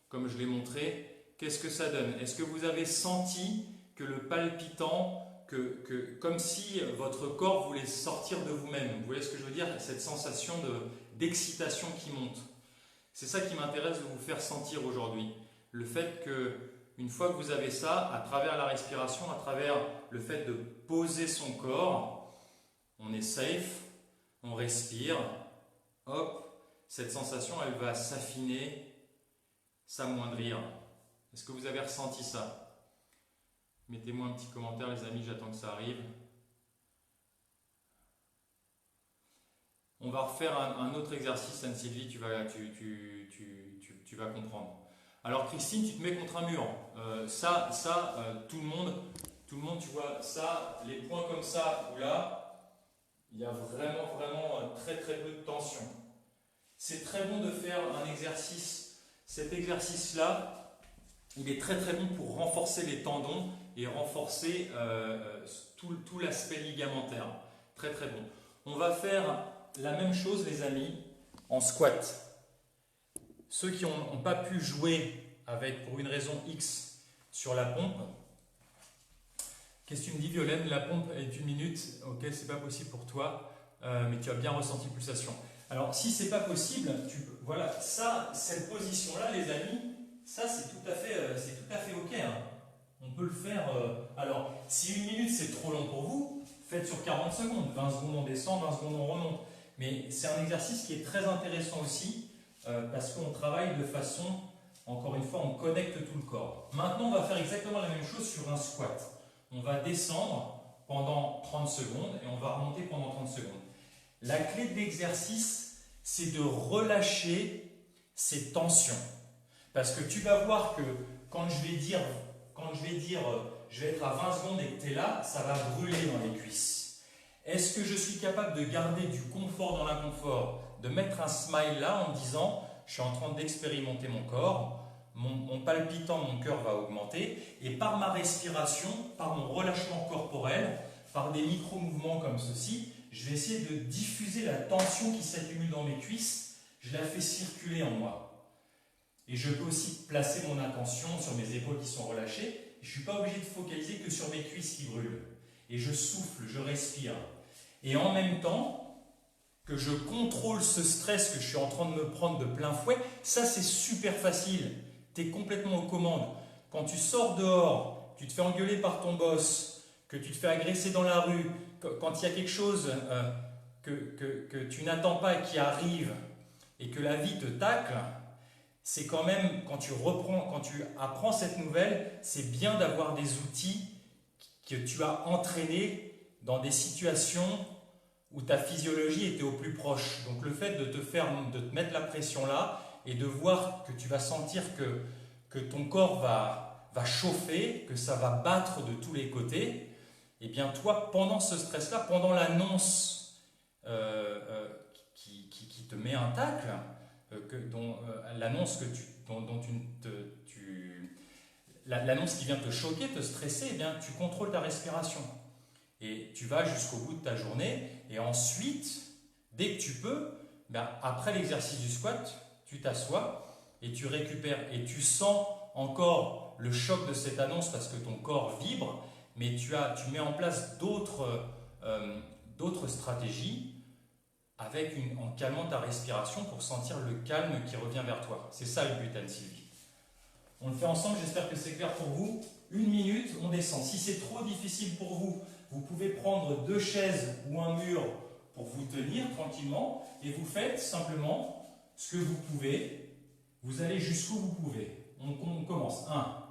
comme je l'ai montré. Qu'est-ce que ça donne? Est-ce que vous avez senti que le palpitant, comme si votre corps voulait sortir de vous-même? Vous voyez ce que je veux dire? Cette sensation d'excitation qui monte. C'est ça qui m'intéresse de vous faire sentir aujourd'hui. Le fait que, une fois que vous avez ça, à travers la respiration, à travers le fait de poser son corps, on est safe, on respire, hop, cette sensation, elle va s'affiner, s'amoindrir. Est-ce que vous avez ressenti ça? Mettez-moi un petit commentaire, les amis, j'attends que ça arrive. On va refaire un autre exercice, Anne-Sylvie, tu vas comprendre. Alors Christine, tu te mets contre un mur. Tout le monde, tu vois, ça, les points comme ça ou là, il y a vraiment très peu de tension. C'est très bon de faire un exercice. Cet exercice-là, il est très bon pour renforcer les tendons et renforcer tout l'aspect ligamentaire. Très bon. On va faire la même chose, les amis, en squat. Ceux qui n'ont pas pu jouer avec, pour une raison X, sur la pompe. Qu'est-ce que tu me dis, Violaine? La pompe est d'une minute. Ok, c'est pas possible pour toi, mais tu as bien ressenti pulsation. Alors, si c'est pas possible, voilà, ça, cette position-là, les amis, ça c'est tout à fait ok. Hein. On peut le faire. Alors, si une minute c'est trop long pour vous, faites sur 40 secondes. 20 secondes on descend, 20 secondes on remonte. Mais c'est un exercice qui est très intéressant aussi, parce qu'on travaille de façon, encore une fois, on connecte tout le corps. Maintenant, on va faire exactement la même chose sur un squat. On va descendre pendant 30 secondes et on va remonter pendant 30 secondes. La clé de l'exercice, c'est de relâcher ces tensions. Parce que tu vas voir que quand je vais dire, je vais être à 20 secondes et que tu es là, ça va brûler dans les cuisses. Est-ce que je suis capable de garder du confort dans l'inconfort, de mettre un smile là en me disant, je suis en train d'expérimenter mon corps, mon palpitant, mon cœur va augmenter, et par ma respiration, par mon relâchement corporel, par des micro-mouvements comme ceci, je vais essayer de diffuser la tension qui s'accumule dans mes cuisses, je la fais circuler en moi. Et je peux aussi placer mon attention sur mes épaules qui sont relâchées, je ne suis pas obligé de focaliser que sur mes cuisses qui brûlent. Et je souffle, je respire. Et en même temps que je contrôle ce stress que je suis en train de me prendre de plein fouet, ça c'est super facile. Tu es complètement aux commandes. Quand tu sors dehors, tu te fais engueuler par ton boss, que tu te fais agresser dans la rue, quand il y a quelque chose que tu n'attends pas et qui arrive, et que la vie te tacle, c'est quand même, quand tu apprends cette nouvelle, c'est bien d'avoir des outils que tu as entraînés dans des situations où ta physiologie était au plus proche. Donc le fait de te mettre la pression là, et de voir que tu vas sentir que ton corps va chauffer, que ça va battre de tous les côtés, et bien toi, pendant ce stress-là, pendant l'annonce qui te met un tacle, l'annonce l'annonce qui vient te choquer, te stresser, eh bien tu contrôles ta respiration. Et tu vas jusqu'au bout de ta journée, et ensuite, dès que tu peux, ben, après l'exercice du squat, tu t'assois et tu récupères, et tu sens encore le choc de cette annonce parce que ton corps vibre, mais tu mets en place d'autres stratégies en calmant ta respiration pour sentir le calme qui revient vers toi. C'est ça le but, Anne-Sylvie. On le fait ensemble, j'espère que c'est clair pour vous. 1 minute, on descend. Si c'est trop difficile pour vous, vous pouvez prendre 2 chaises ou un mur pour vous tenir tranquillement, et vous faites simplement ce que vous pouvez. Vous allez jusqu'où vous pouvez. On commence. 1,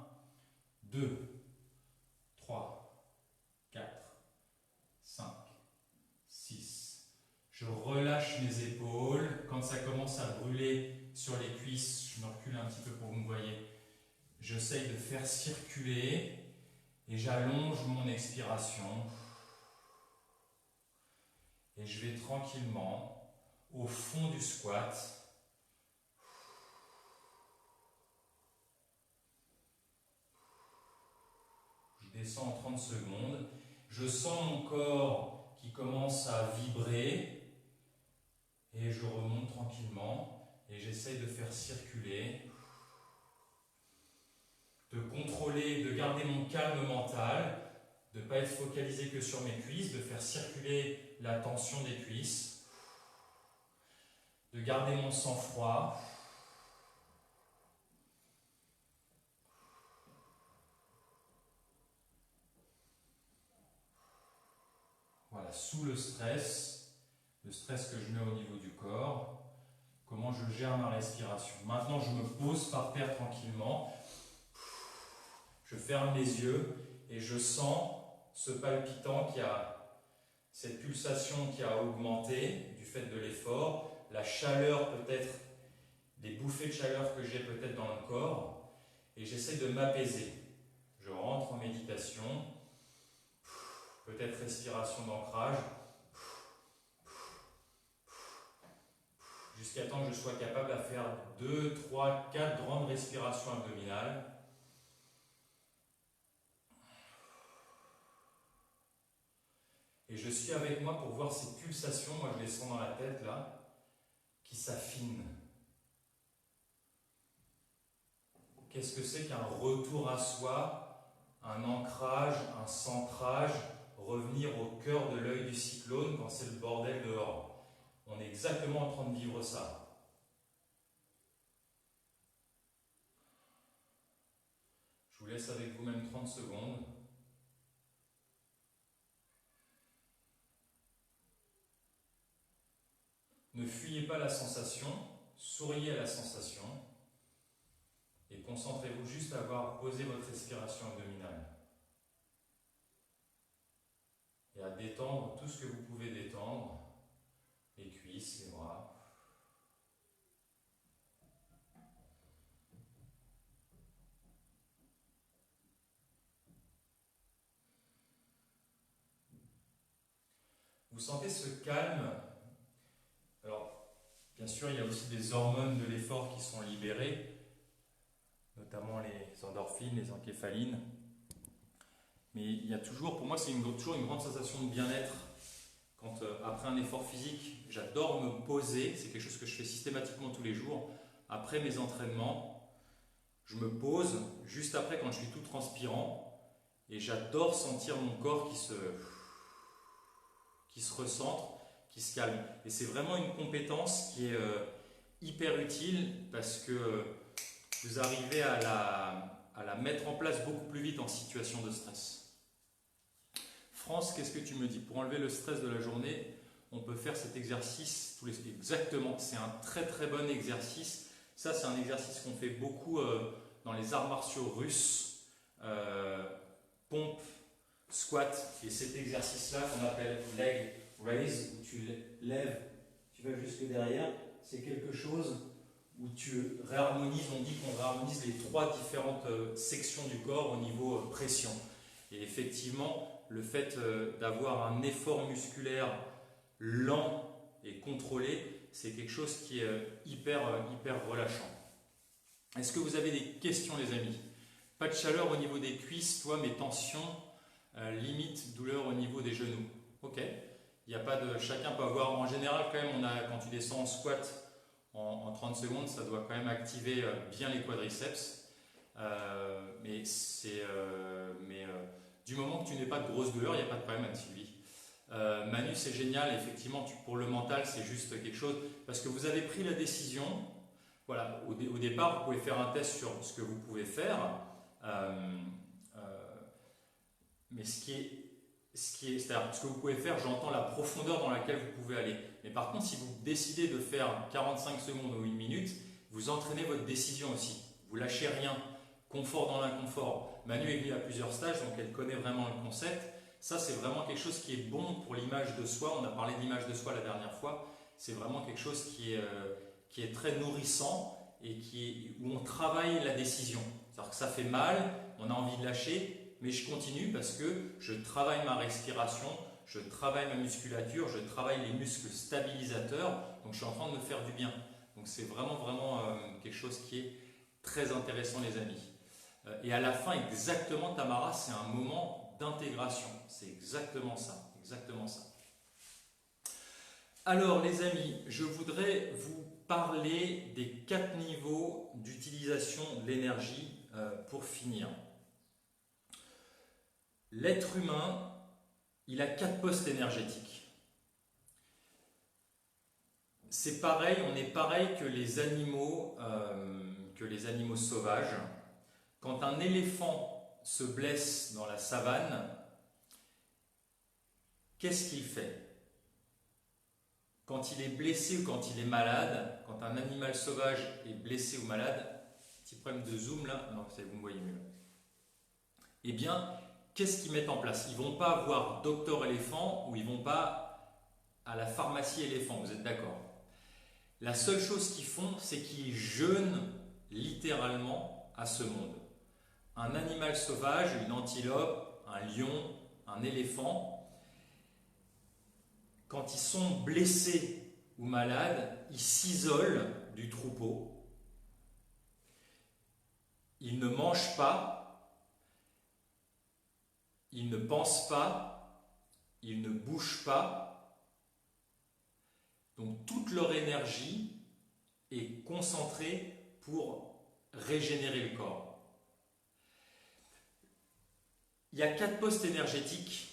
2, 3, 4, 5, 6. Je relâche mes épaules. Quand ça commence à brûler sur les cuisses, je me recule un petit peu pour que vous me voyez. J'essaye de faire circuler et j'allonge mon expiration. Et je vais tranquillement au fond du squat. Je descends en 30 secondes. Je sens mon corps qui commence à vibrer. Et je remonte tranquillement. Et j'essaye de faire circuler. De contrôler, de garder mon calme mental. De ne pas être focalisé que sur mes cuisses. De faire circuler la tension des cuisses. De garder mon sang-froid. Voilà, sous le stress que je mets au niveau du corps, comment je gère ma respiration. Maintenant, je me pose par terre tranquillement, je ferme les yeux et je sens ce palpitant cette pulsation qui a augmenté du fait de l'effort, la chaleur peut-être, des bouffées de chaleur que j'ai peut-être dans le corps, et j'essaie de m'apaiser. Je rentre en méditation, peut-être respiration d'ancrage, jusqu'à temps que je sois capable de faire 2, 3, 4 grandes respirations abdominales. Et je suis avec moi pour voir ces pulsations, moi je les sens dans la tête là, qui s'affinent. Qu'est-ce que c'est qu'un retour à soi, un ancrage, un centrage, revenir au cœur de l'œil du cyclone quand c'est le bordel dehors? On est exactement en train de vivre ça. Je vous laisse avec vous-même 30 secondes. Ne fuyez pas la sensation, souriez à la sensation et concentrez-vous juste à avoir posé votre respiration abdominale. Et à détendre tout ce que vous pouvez détendre, les cuisses, les bras. Vous sentez ce calme. Alors, bien sûr, il y a aussi des hormones de l'effort qui sont libérées, notamment les endorphines, les encéphalines. Mais il y a toujours, pour moi, c'est toujours une grande sensation de bien-être quand, après un effort physique, j'adore me poser. C'est quelque chose que je fais systématiquement tous les jours. Après mes entraînements, je me pose juste après quand je suis tout transpirant et j'adore sentir mon corps qui se recentre, qui se calme. Et c'est vraiment une compétence qui est hyper utile parce que vous arrivez à la mettre en place beaucoup plus vite en situation de stress. France, qu'est-ce que tu me dis? Pour enlever le stress de la journée, on peut faire cet exercice tous les... Exactement, c'est un très très bon exercice. Ça, c'est un exercice qu'on fait beaucoup dans les arts martiaux russes. Pompe, squat, et cet exercice-là qu'on appelle leg raise, où tu lèves, tu vas jusque derrière, c'est quelque chose où tu réharmonises, on dit qu'on réharmonise les 3 différentes sections du corps au niveau pression. Et effectivement, le fait d'avoir un effort musculaire lent et contrôlé, c'est quelque chose qui est hyper relâchant. Est-ce que vous avez des questions, les amis? Pas de chaleur au niveau des cuisses, toi, mais tension, limite douleur au niveau des genoux. Ok, il n'y a pas de... Chacun peut avoir... En général, quand même, quand tu descends en squat en 30 secondes, ça doit quand même activer bien les quadriceps. Du moment que tu n'aies pas de grosses douleurs, il n'y a pas de problème, Anne-Sylvie. Manu, c'est génial, effectivement, pour le mental, c'est juste quelque chose, parce que vous avez pris la décision, voilà, au départ, vous pouvez faire un test sur ce que vous pouvez faire, mais c'est-à-dire ce que vous pouvez faire, j'entends la profondeur dans laquelle vous pouvez aller. Mais par contre, si vous décidez de faire 45 secondes ou 1 minute, vous entraînez votre décision aussi. Vous lâchez rien. Confort dans l'inconfort. Manu est venue à plusieurs stages, donc elle connaît vraiment le concept. Ça, c'est vraiment quelque chose qui est bon pour l'image de soi. On a parlé d'image de soi la dernière fois. C'est vraiment quelque chose qui est très nourrissant et où on travaille la décision. C'est-à-dire que ça fait mal, on a envie de lâcher, mais je continue parce que je travaille ma respiration, je travaille ma musculature, je travaille les muscles stabilisateurs, donc je suis en train de me faire du bien. Donc c'est vraiment quelque chose qui est très intéressant, les amis. Et à la fin, exactement, Tamara, c'est un moment d'intégration. C'est exactement ça, exactement ça. Alors les amis, je voudrais vous parler des 4 niveaux d'utilisation de l'énergie pour finir. L'être humain, il a 4 postes énergétiques. C'est pareil, on est pareil que les animaux sauvages. Quand un éléphant se blesse dans la savane, qu'est-ce qu'il fait? Quand il est blessé ou quand il est malade, quand un animal sauvage est blessé ou malade, petit problème de zoom là, non, vous me voyez mieux. Eh bien, qu'est-ce qu'ils mettent en place? Ils ne vont pas voir docteur éléphant ou ils ne vont pas à la pharmacie éléphant, vous êtes d'accord? La seule chose qu'ils font, c'est qu'ils jeûnent littéralement à ce monde. Un animal sauvage, une antilope, un lion, un éléphant, quand ils sont blessés ou malades, ils s'isolent du troupeau. Ils ne mangent pas, ils ne pensent pas, ils ne bougent pas. Donc toute leur énergie est concentrée pour régénérer le corps. Il y a 4 postes énergétiques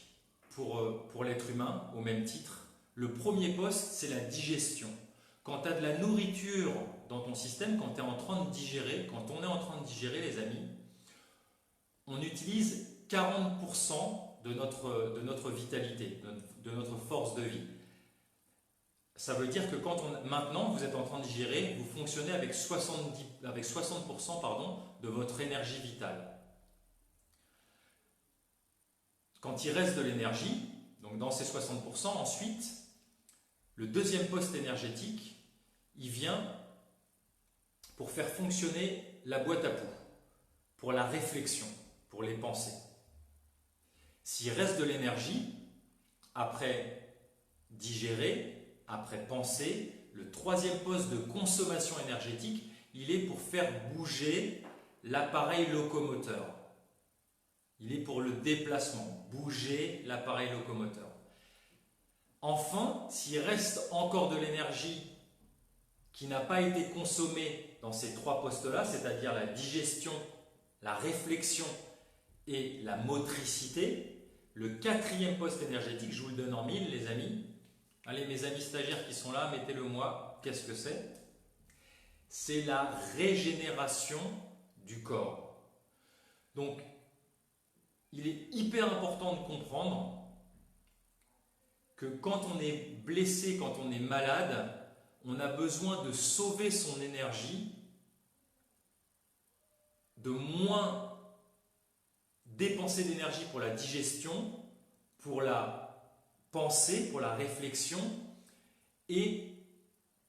pour l'être humain, au même titre. Le premier poste, c'est la digestion. Quand tu as de la nourriture dans ton système, quand tu es en train de digérer, quand on est en train de digérer, les amis, on utilise 40% de notre vitalité, de notre force de vie. Ça veut dire que maintenant vous êtes en train de digérer, vous fonctionnez avec 60% de votre énergie vitale. Quand il reste de l'énergie, donc dans ces 60%, ensuite, le deuxième poste énergétique, il vient pour faire fonctionner la boîte à poux, pour la réflexion, pour les pensées. S'il reste de l'énergie, après digérer, après penser, le troisième poste de consommation énergétique, il est pour faire bouger l'appareil locomoteur. Il est pour le déplacement, bouger l'appareil locomoteur. Enfin, s'il reste encore de l'énergie qui n'a pas été consommée dans ces trois postes-là, c'est-à-dire la digestion, la réflexion et la motricité, le quatrième poste énergétique, je vous le donne en mille, les amis. Allez, mes amis stagiaires qui sont là, mettez-le moi. Qu'est-ce que c'est? C'est la régénération du corps. Donc, il est hyper important de comprendre que quand on est blessé, quand on est malade, on a besoin de sauver son énergie, de moins dépenser d'énergie pour la digestion, pour la pensée, pour la réflexion et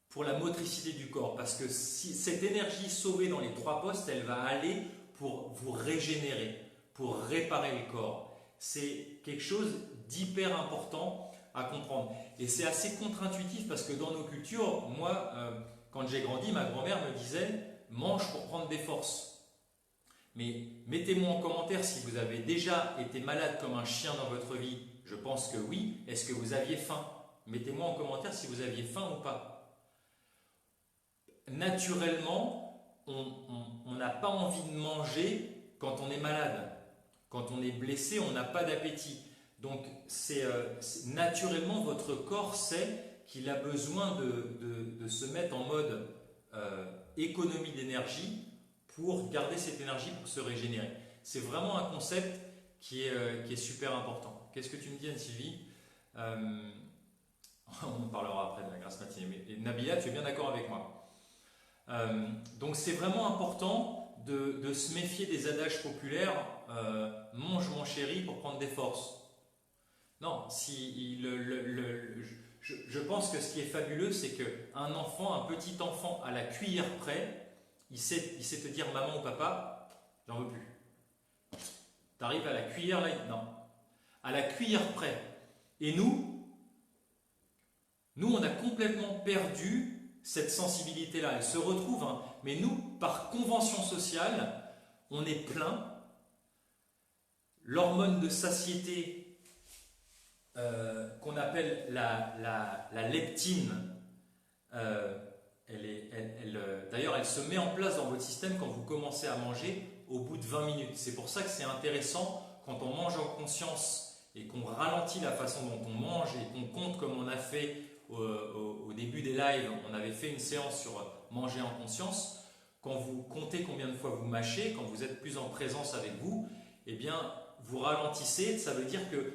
pour la motricité du corps. Parce que si cette énergie sauvée dans les trois postes, elle va aller pour vous régénérer, pour réparer le corps. C'est quelque chose d'hyper important à comprendre. Et c'est assez contre-intuitif parce que dans nos cultures, moi, quand j'ai grandi, ma grand-mère me disait « mange pour prendre des forces ». Mais mettez-moi en commentaire si vous avez déjà été malade comme un chien dans votre vie. Je pense que oui. Est-ce que vous aviez faim? Mettez-moi en commentaire si vous aviez faim ou pas. Naturellement, on n'a pas envie de manger quand on est malade. Quand on est blessé, on n'a pas d'appétit. Donc, naturellement, votre corps sait qu'il a besoin de se mettre en mode économie d'énergie pour garder cette énergie pour se régénérer. C'est vraiment un concept qui est super important. Qu'est-ce que tu me dis, Anne-Sylvie? On en parlera après de la grasse matinée. Mais Nabila, tu es bien d'accord avec moi? Donc, c'est vraiment important de se méfier des adages populaires. Mange mon chéri pour prendre des forces. Non, je pense que ce qui est fabuleux, c'est qu'un enfant, un petit enfant à la cuillère près, il sait te dire maman ou papa, j'en veux plus. Tu arrives à la cuillère là, non. À la cuillère près. Et nous, on a complètement perdu cette sensibilité-là. Elle se retrouve, hein, mais nous, par convention sociale, on est plein. L'hormone de satiété qu'on appelle la leptine, d'ailleurs elle se met en place dans votre système quand vous commencez à manger au bout de 20 minutes. C'est pour ça que c'est intéressant quand on mange en conscience et qu'on ralentit la façon dont on mange et qu'on compte comme on a fait au début des lives. On avait fait une séance sur manger en conscience. Quand vous comptez combien de fois vous mâchez, quand vous êtes plus en présence avec vous, eh bien vous ralentissez. Ça veut dire que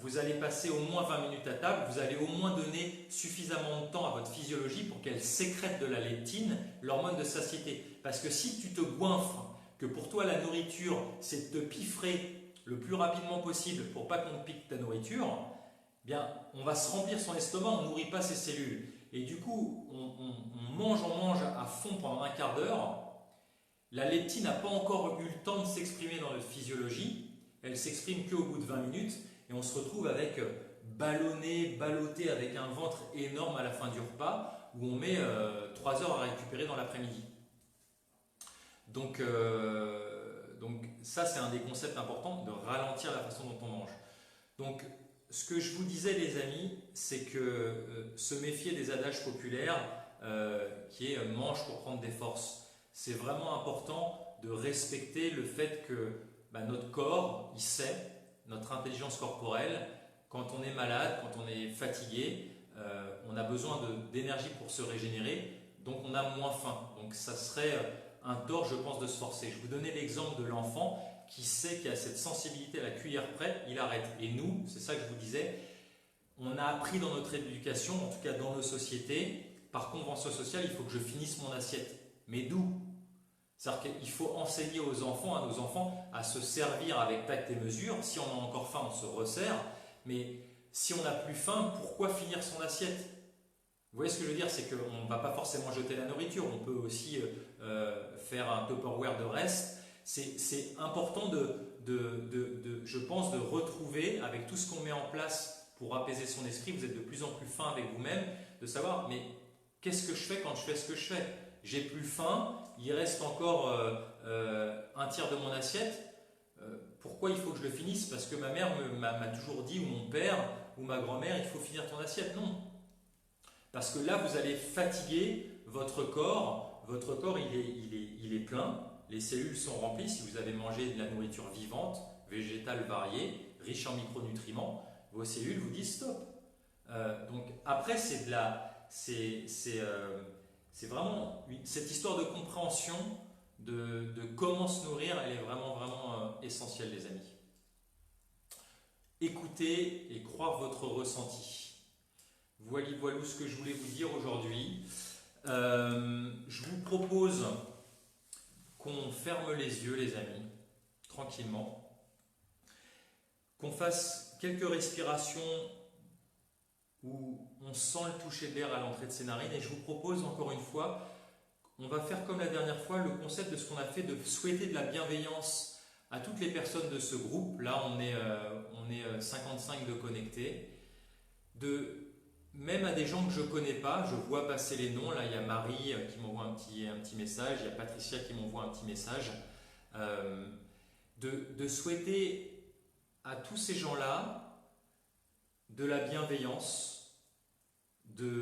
vous allez passer au moins 20 minutes à table, vous allez au moins donner suffisamment de temps à votre physiologie pour qu'elle sécrète de la leptine, l'hormone de satiété. Parce que si tu te goinfres, que pour toi la nourriture c'est de te piffrer le plus rapidement possible pour pas qu'on te pique ta nourriture, eh bien on va se remplir son estomac, on ne nourrit pas ses cellules. Et du coup, on mange à fond pendant un quart d'heure. La leptine n'a pas encore eu le temps de s'exprimer dans notre physiologie, elle s'exprime qu'au bout de 20 minutes. Et on se retrouve avec ballotté avec un ventre énorme à la fin du repas où on met 3 heures à récupérer dans l'après-midi. Donc ça, c'est un des concepts importants, de ralentir la façon dont on mange. Donc, ce que je vous disais, les amis, c'est que se méfier des adages populaires qui est « mange pour prendre des forces ». C'est vraiment important de respecter le fait que notre corps, il sait, notre intelligence corporelle, quand on est malade, quand on est fatigué, on a besoin d'énergie pour se régénérer, donc on a moins faim. Donc ça serait un tort, je pense, de se forcer. Je vous donnais l'exemple de l'enfant qui sait qu'il a cette sensibilité à la cuillère près, il arrête. Et nous, c'est ça que je vous disais, on a appris dans notre éducation, en tout cas dans nos sociétés, par convention sociale, il faut que je finisse mon assiette. Mais d'où? C'est-à-dire qu'il faut enseigner aux enfants, à nos enfants, à se servir avec tact et mesure. Si on a encore faim, on se resserre. Mais si on n'a plus faim, pourquoi finir son assiette? Vous voyez ce que je veux dire? C'est qu'on ne va pas forcément jeter la nourriture. On peut aussi faire un Tupperware de reste. C'est important je pense, de retrouver, avec tout ce qu'on met en place pour apaiser son esprit, vous êtes de plus en plus fin avec vous-même, de savoir, mais qu'est-ce que je fais quand je fais ce que je fais? j'ai plus faim, il reste encore un tiers de mon assiette. Pourquoi il faut que je le finisse? Parce que ma mère m'a toujours dit, ou mon père, ou ma grand-mère, il faut finir ton assiette. Non. Parce que là, vous allez fatiguer votre corps. Votre corps, il est plein. Les cellules sont remplies. Si vous avez mangé de la nourriture vivante, végétale variée, riche en micronutriments, vos cellules vous disent stop. Donc après, c'est vraiment cette histoire de compréhension de comment se nourrir, elle est vraiment, vraiment essentielle, les amis. Écoutez et croire votre ressenti. Voilà ce que je voulais vous dire aujourd'hui. Je vous propose qu'on ferme les yeux, les amis, tranquillement, qu'on fasse quelques respirations où on sent le toucher de l'air à l'entrée de ses narines, et je vous propose encore une fois, on va faire comme la dernière fois le concept de ce qu'on a fait, de souhaiter de la bienveillance à toutes les personnes de ce groupe. Là, on est 55 de connectés, même à des gens que je ne connais pas. Je vois passer les noms. Là, il y a Marie qui m'envoie un petit message, il y a Patricia qui m'envoie un petit message. De souhaiter à tous ces gens-là de la bienveillance, d'être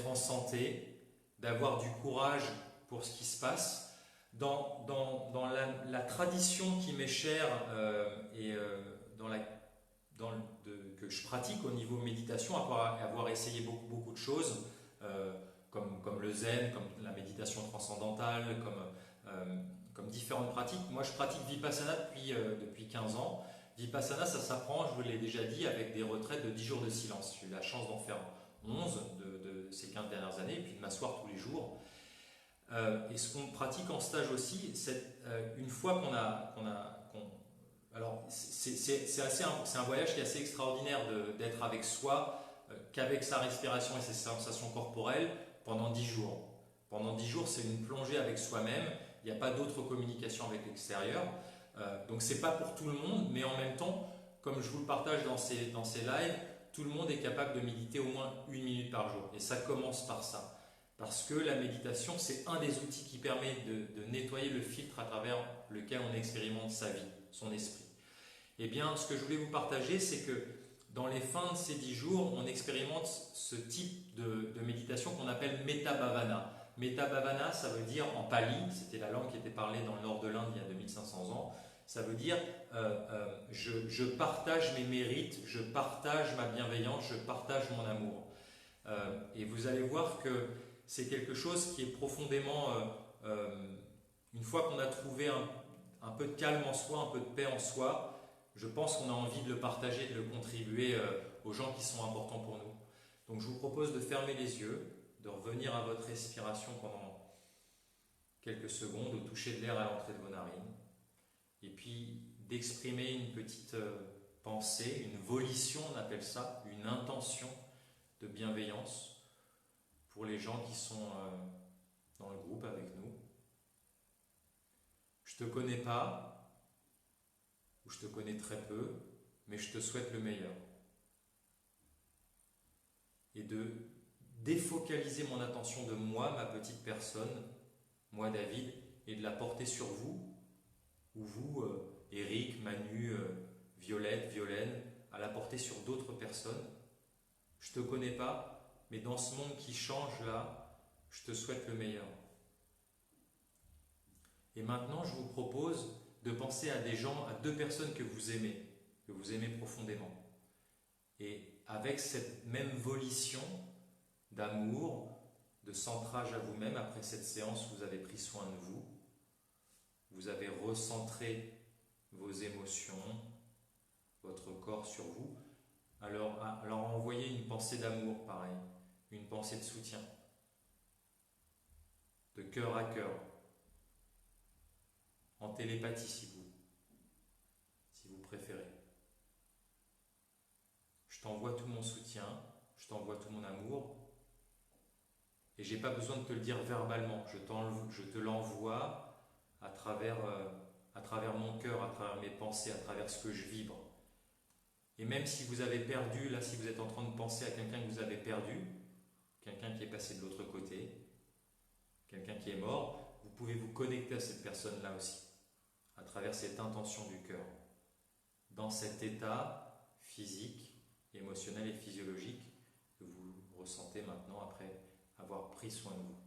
en santé, d'avoir du courage pour ce qui se passe. Dans la tradition qui m'est chère que je pratique au niveau méditation, après avoir essayé beaucoup de choses, comme le zen, comme la méditation transcendantale, comme différentes pratiques. Moi, je pratique Vipassana depuis 15 ans. Vipassana, ça s'apprend, je vous l'ai déjà dit, avec des retraites de 10 jours de silence. J'ai eu la chance d'en faire 11 de ces 15 dernières années, et puis de m'asseoir tous les jours. Et ce qu'on pratique en stage aussi, c'est une fois alors c'est un voyage qui est assez extraordinaire d'être avec soi, qu'avec sa respiration et ses sensations corporelles pendant 10 jours. Pendant 10 jours, c'est une plongée avec soi-même, il n'y a pas d'autre communication avec l'extérieur. Donc c'est pas pour tout le monde, mais en même temps, comme je vous le partage dans ces lives, tout le monde est capable de méditer au moins 1 minute par jour. Et ça commence par ça. Parce que la méditation, c'est un des outils qui permet de nettoyer le filtre à travers lequel on expérimente sa vie, son esprit. Eh bien, ce que je voulais vous partager, c'est que dans les fins de ces 10 jours, on expérimente ce type de méditation qu'on appelle Metta Bhavana. Metta Bhavana, ça veut dire en pali, c'était la langue qui était parlée dans le nord de l'Inde il y a 2500 ans, ça veut dire je partage mes mérites, je partage ma bienveillance, je partage mon amour. Et vous allez voir que c'est quelque chose qui est profondément, une fois qu'on a trouvé un peu de calme en soi, un peu de paix en soi, je pense qu'on a envie de le partager, de le contribuer aux gens qui sont importants pour nous. Donc je vous propose de fermer les yeux, de revenir à votre respiration pendant quelques secondes, au toucher de l'air à l'entrée de vos narines, et puis d'exprimer une petite pensée, une volition, on appelle ça, une intention de bienveillance pour les gens qui sont dans le groupe avec nous. Je ne te connais pas, ou je te connais très peu, mais je te souhaite le meilleur. Et de défocaliser mon attention de moi, ma petite personne, moi David, et de la porter sur vous, ou vous, Eric, Manu, Violette, Violaine, à la porter sur d'autres personnes. Je ne te connais pas, mais dans ce monde qui change là, je te souhaite le meilleur. Et maintenant, je vous propose de penser à des gens, à 2 personnes que vous aimez profondément. Et avec cette même volition d'amour, de centrage à vous-même, après cette séance, vous avez pris soin de vous, vous avez recentré vos émotions, votre corps sur vous. Alors envoyez une pensée d'amour, pareil, une pensée de soutien, de cœur à cœur, en télépathie si vous préférez. Je t'envoie tout mon soutien, je t'envoie tout mon amour, et j'ai pas besoin de te le dire verbalement, je te l'envoie à travers mon cœur, à travers mes pensées, à travers ce que je vibre. Et même si vous avez perdu, là, si vous êtes en train de penser à quelqu'un que vous avez perdu, quelqu'un qui est passé de l'autre côté, quelqu'un qui est mort, vous pouvez vous connecter à cette personne-là aussi, à travers cette intention du cœur, dans cet état physique, émotionnel et physiologique que vous ressentez maintenant après avoir pris soin de vous.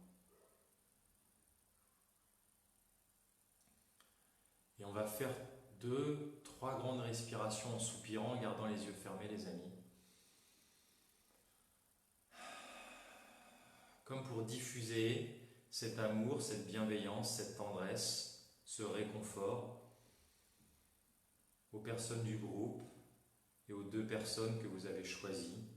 Et on va faire 2-3 grandes respirations en soupirant, en gardant les yeux fermés, les amis. Comme pour diffuser cet amour, cette bienveillance, cette tendresse, ce réconfort aux personnes du groupe et aux 2 personnes que vous avez choisies.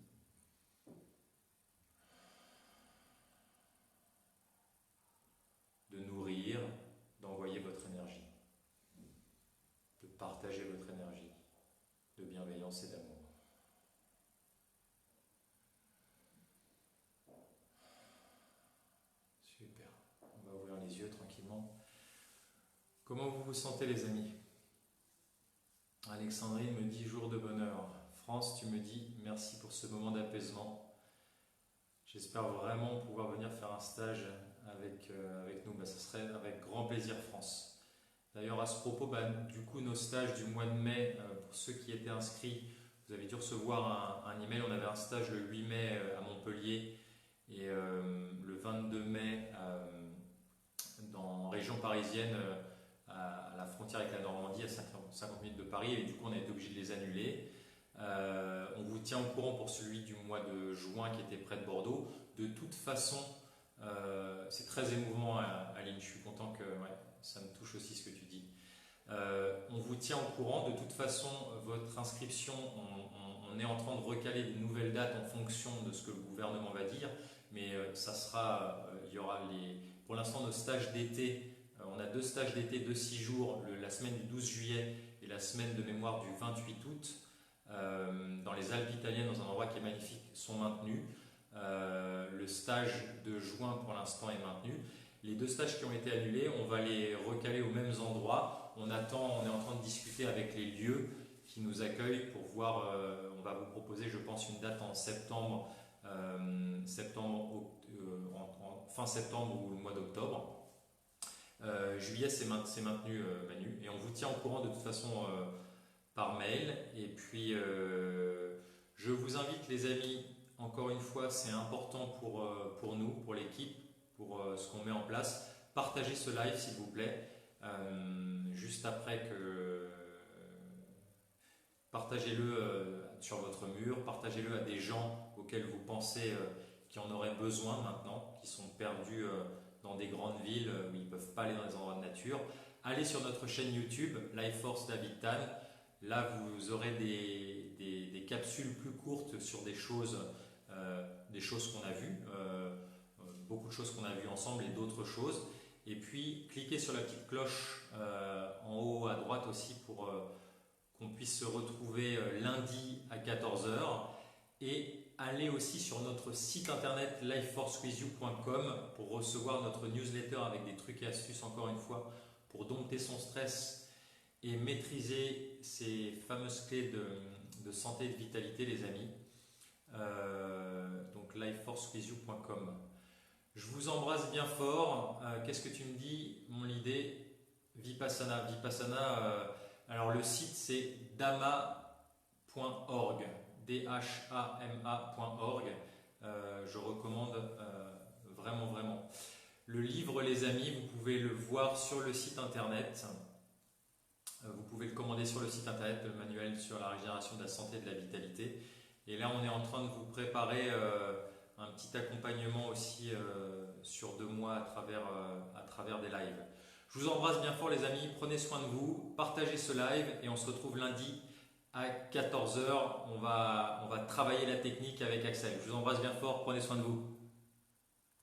De nourrir, d'envoyer votre énergie, de partager votre énergie de bienveillance et d'amour. Super. On va ouvrir les yeux tranquillement. Comment vous vous sentez, les amis? Alexandrine me dit jour de bonheur. France, tu me dis merci pour ce moment d'apaisement. J'espère vraiment pouvoir venir faire un stage avec nous. Ça serait avec grand plaisir, France. D'ailleurs, à ce propos, du coup, nos stages du mois de mai, pour ceux qui étaient inscrits, vous avez dû recevoir un email. On avait un stage le 8 mai à Montpellier et le 22 mai dans région parisienne, à la frontière avec la Normandie, à 50 minutes de Paris, et du coup on a été obligé de les annuler. On vous tient au courant pour celui du mois de juin qui était près de Bordeaux. De toute façon, c'est très émouvant, Aline, je suis content que ça me touche aussi ce que tu dis. On vous tient au courant. De toute façon, votre inscription, on est en train de recaler de nouvelles dates en fonction de ce que le gouvernement va dire, mais ça sera, il y aura pour l'instant nos stages d'été. On a 2 stages d'été de 6 jours, la semaine du 12 juillet et la semaine de mémoire du 28 août, dans les Alpes italiennes, dans un endroit qui est magnifique, sont maintenus. Le stage de juin pour l'instant est maintenu. Les 2 stages qui ont été annulés, on va les recaler aux mêmes endroits. On est en train de discuter avec les lieux qui nous accueillent pour voir, on va vous proposer, je pense, une date en septembre, fin septembre ou le mois d'octobre. Juillet, c'est maintenu, Manu, et on vous tient au courant de toute façon par mail. Et puis, je vous invite, les amis, encore une fois, c'est important pour nous, pour l'équipe, pour ce qu'on met en place. Partagez ce live, s'il vous plaît, juste après que... Partagez-le sur votre mur, partagez-le à des gens auxquels vous pensez qui en auraient besoin maintenant, qui sont perdus dans des grandes villes où ils ne peuvent pas aller dans des endroits de nature. Allez sur notre chaîne YouTube, Life Force David Tan. Là, vous aurez des capsules plus courtes sur des choses qu'on a vues, beaucoup de choses qu'on a vues ensemble et d'autres choses. Et puis, cliquez sur la petite cloche en haut à droite aussi pour qu'on puisse se retrouver lundi à 14 h. Et allez aussi sur notre site internet lifeforcewithyou.com pour recevoir notre newsletter avec des trucs et astuces, encore une fois, pour dompter son stress et maîtriser ces fameuses clés de santé et de vitalité, les amis. Donc lifeforcewithyou.com. Je vous embrasse bien fort. Qu'est-ce que tu me dis, mon idée? Vipassana. Alors le site c'est dhamma.org. dhama.org. Je recommande vraiment. Le livre, les amis, vous pouvez le voir sur le site internet. Vous pouvez le commander sur le site internet, le manuel sur la régénération de la santé et de la vitalité. Et là, on est en train de vous préparer un petit accompagnement aussi sur 2 mois à travers des lives. Je vous embrasse bien fort, les amis. Prenez soin de vous, partagez ce live et on se retrouve lundi à 14 h. On va travailler la technique avec Axel. Je vous embrasse bien fort, prenez soin de vous.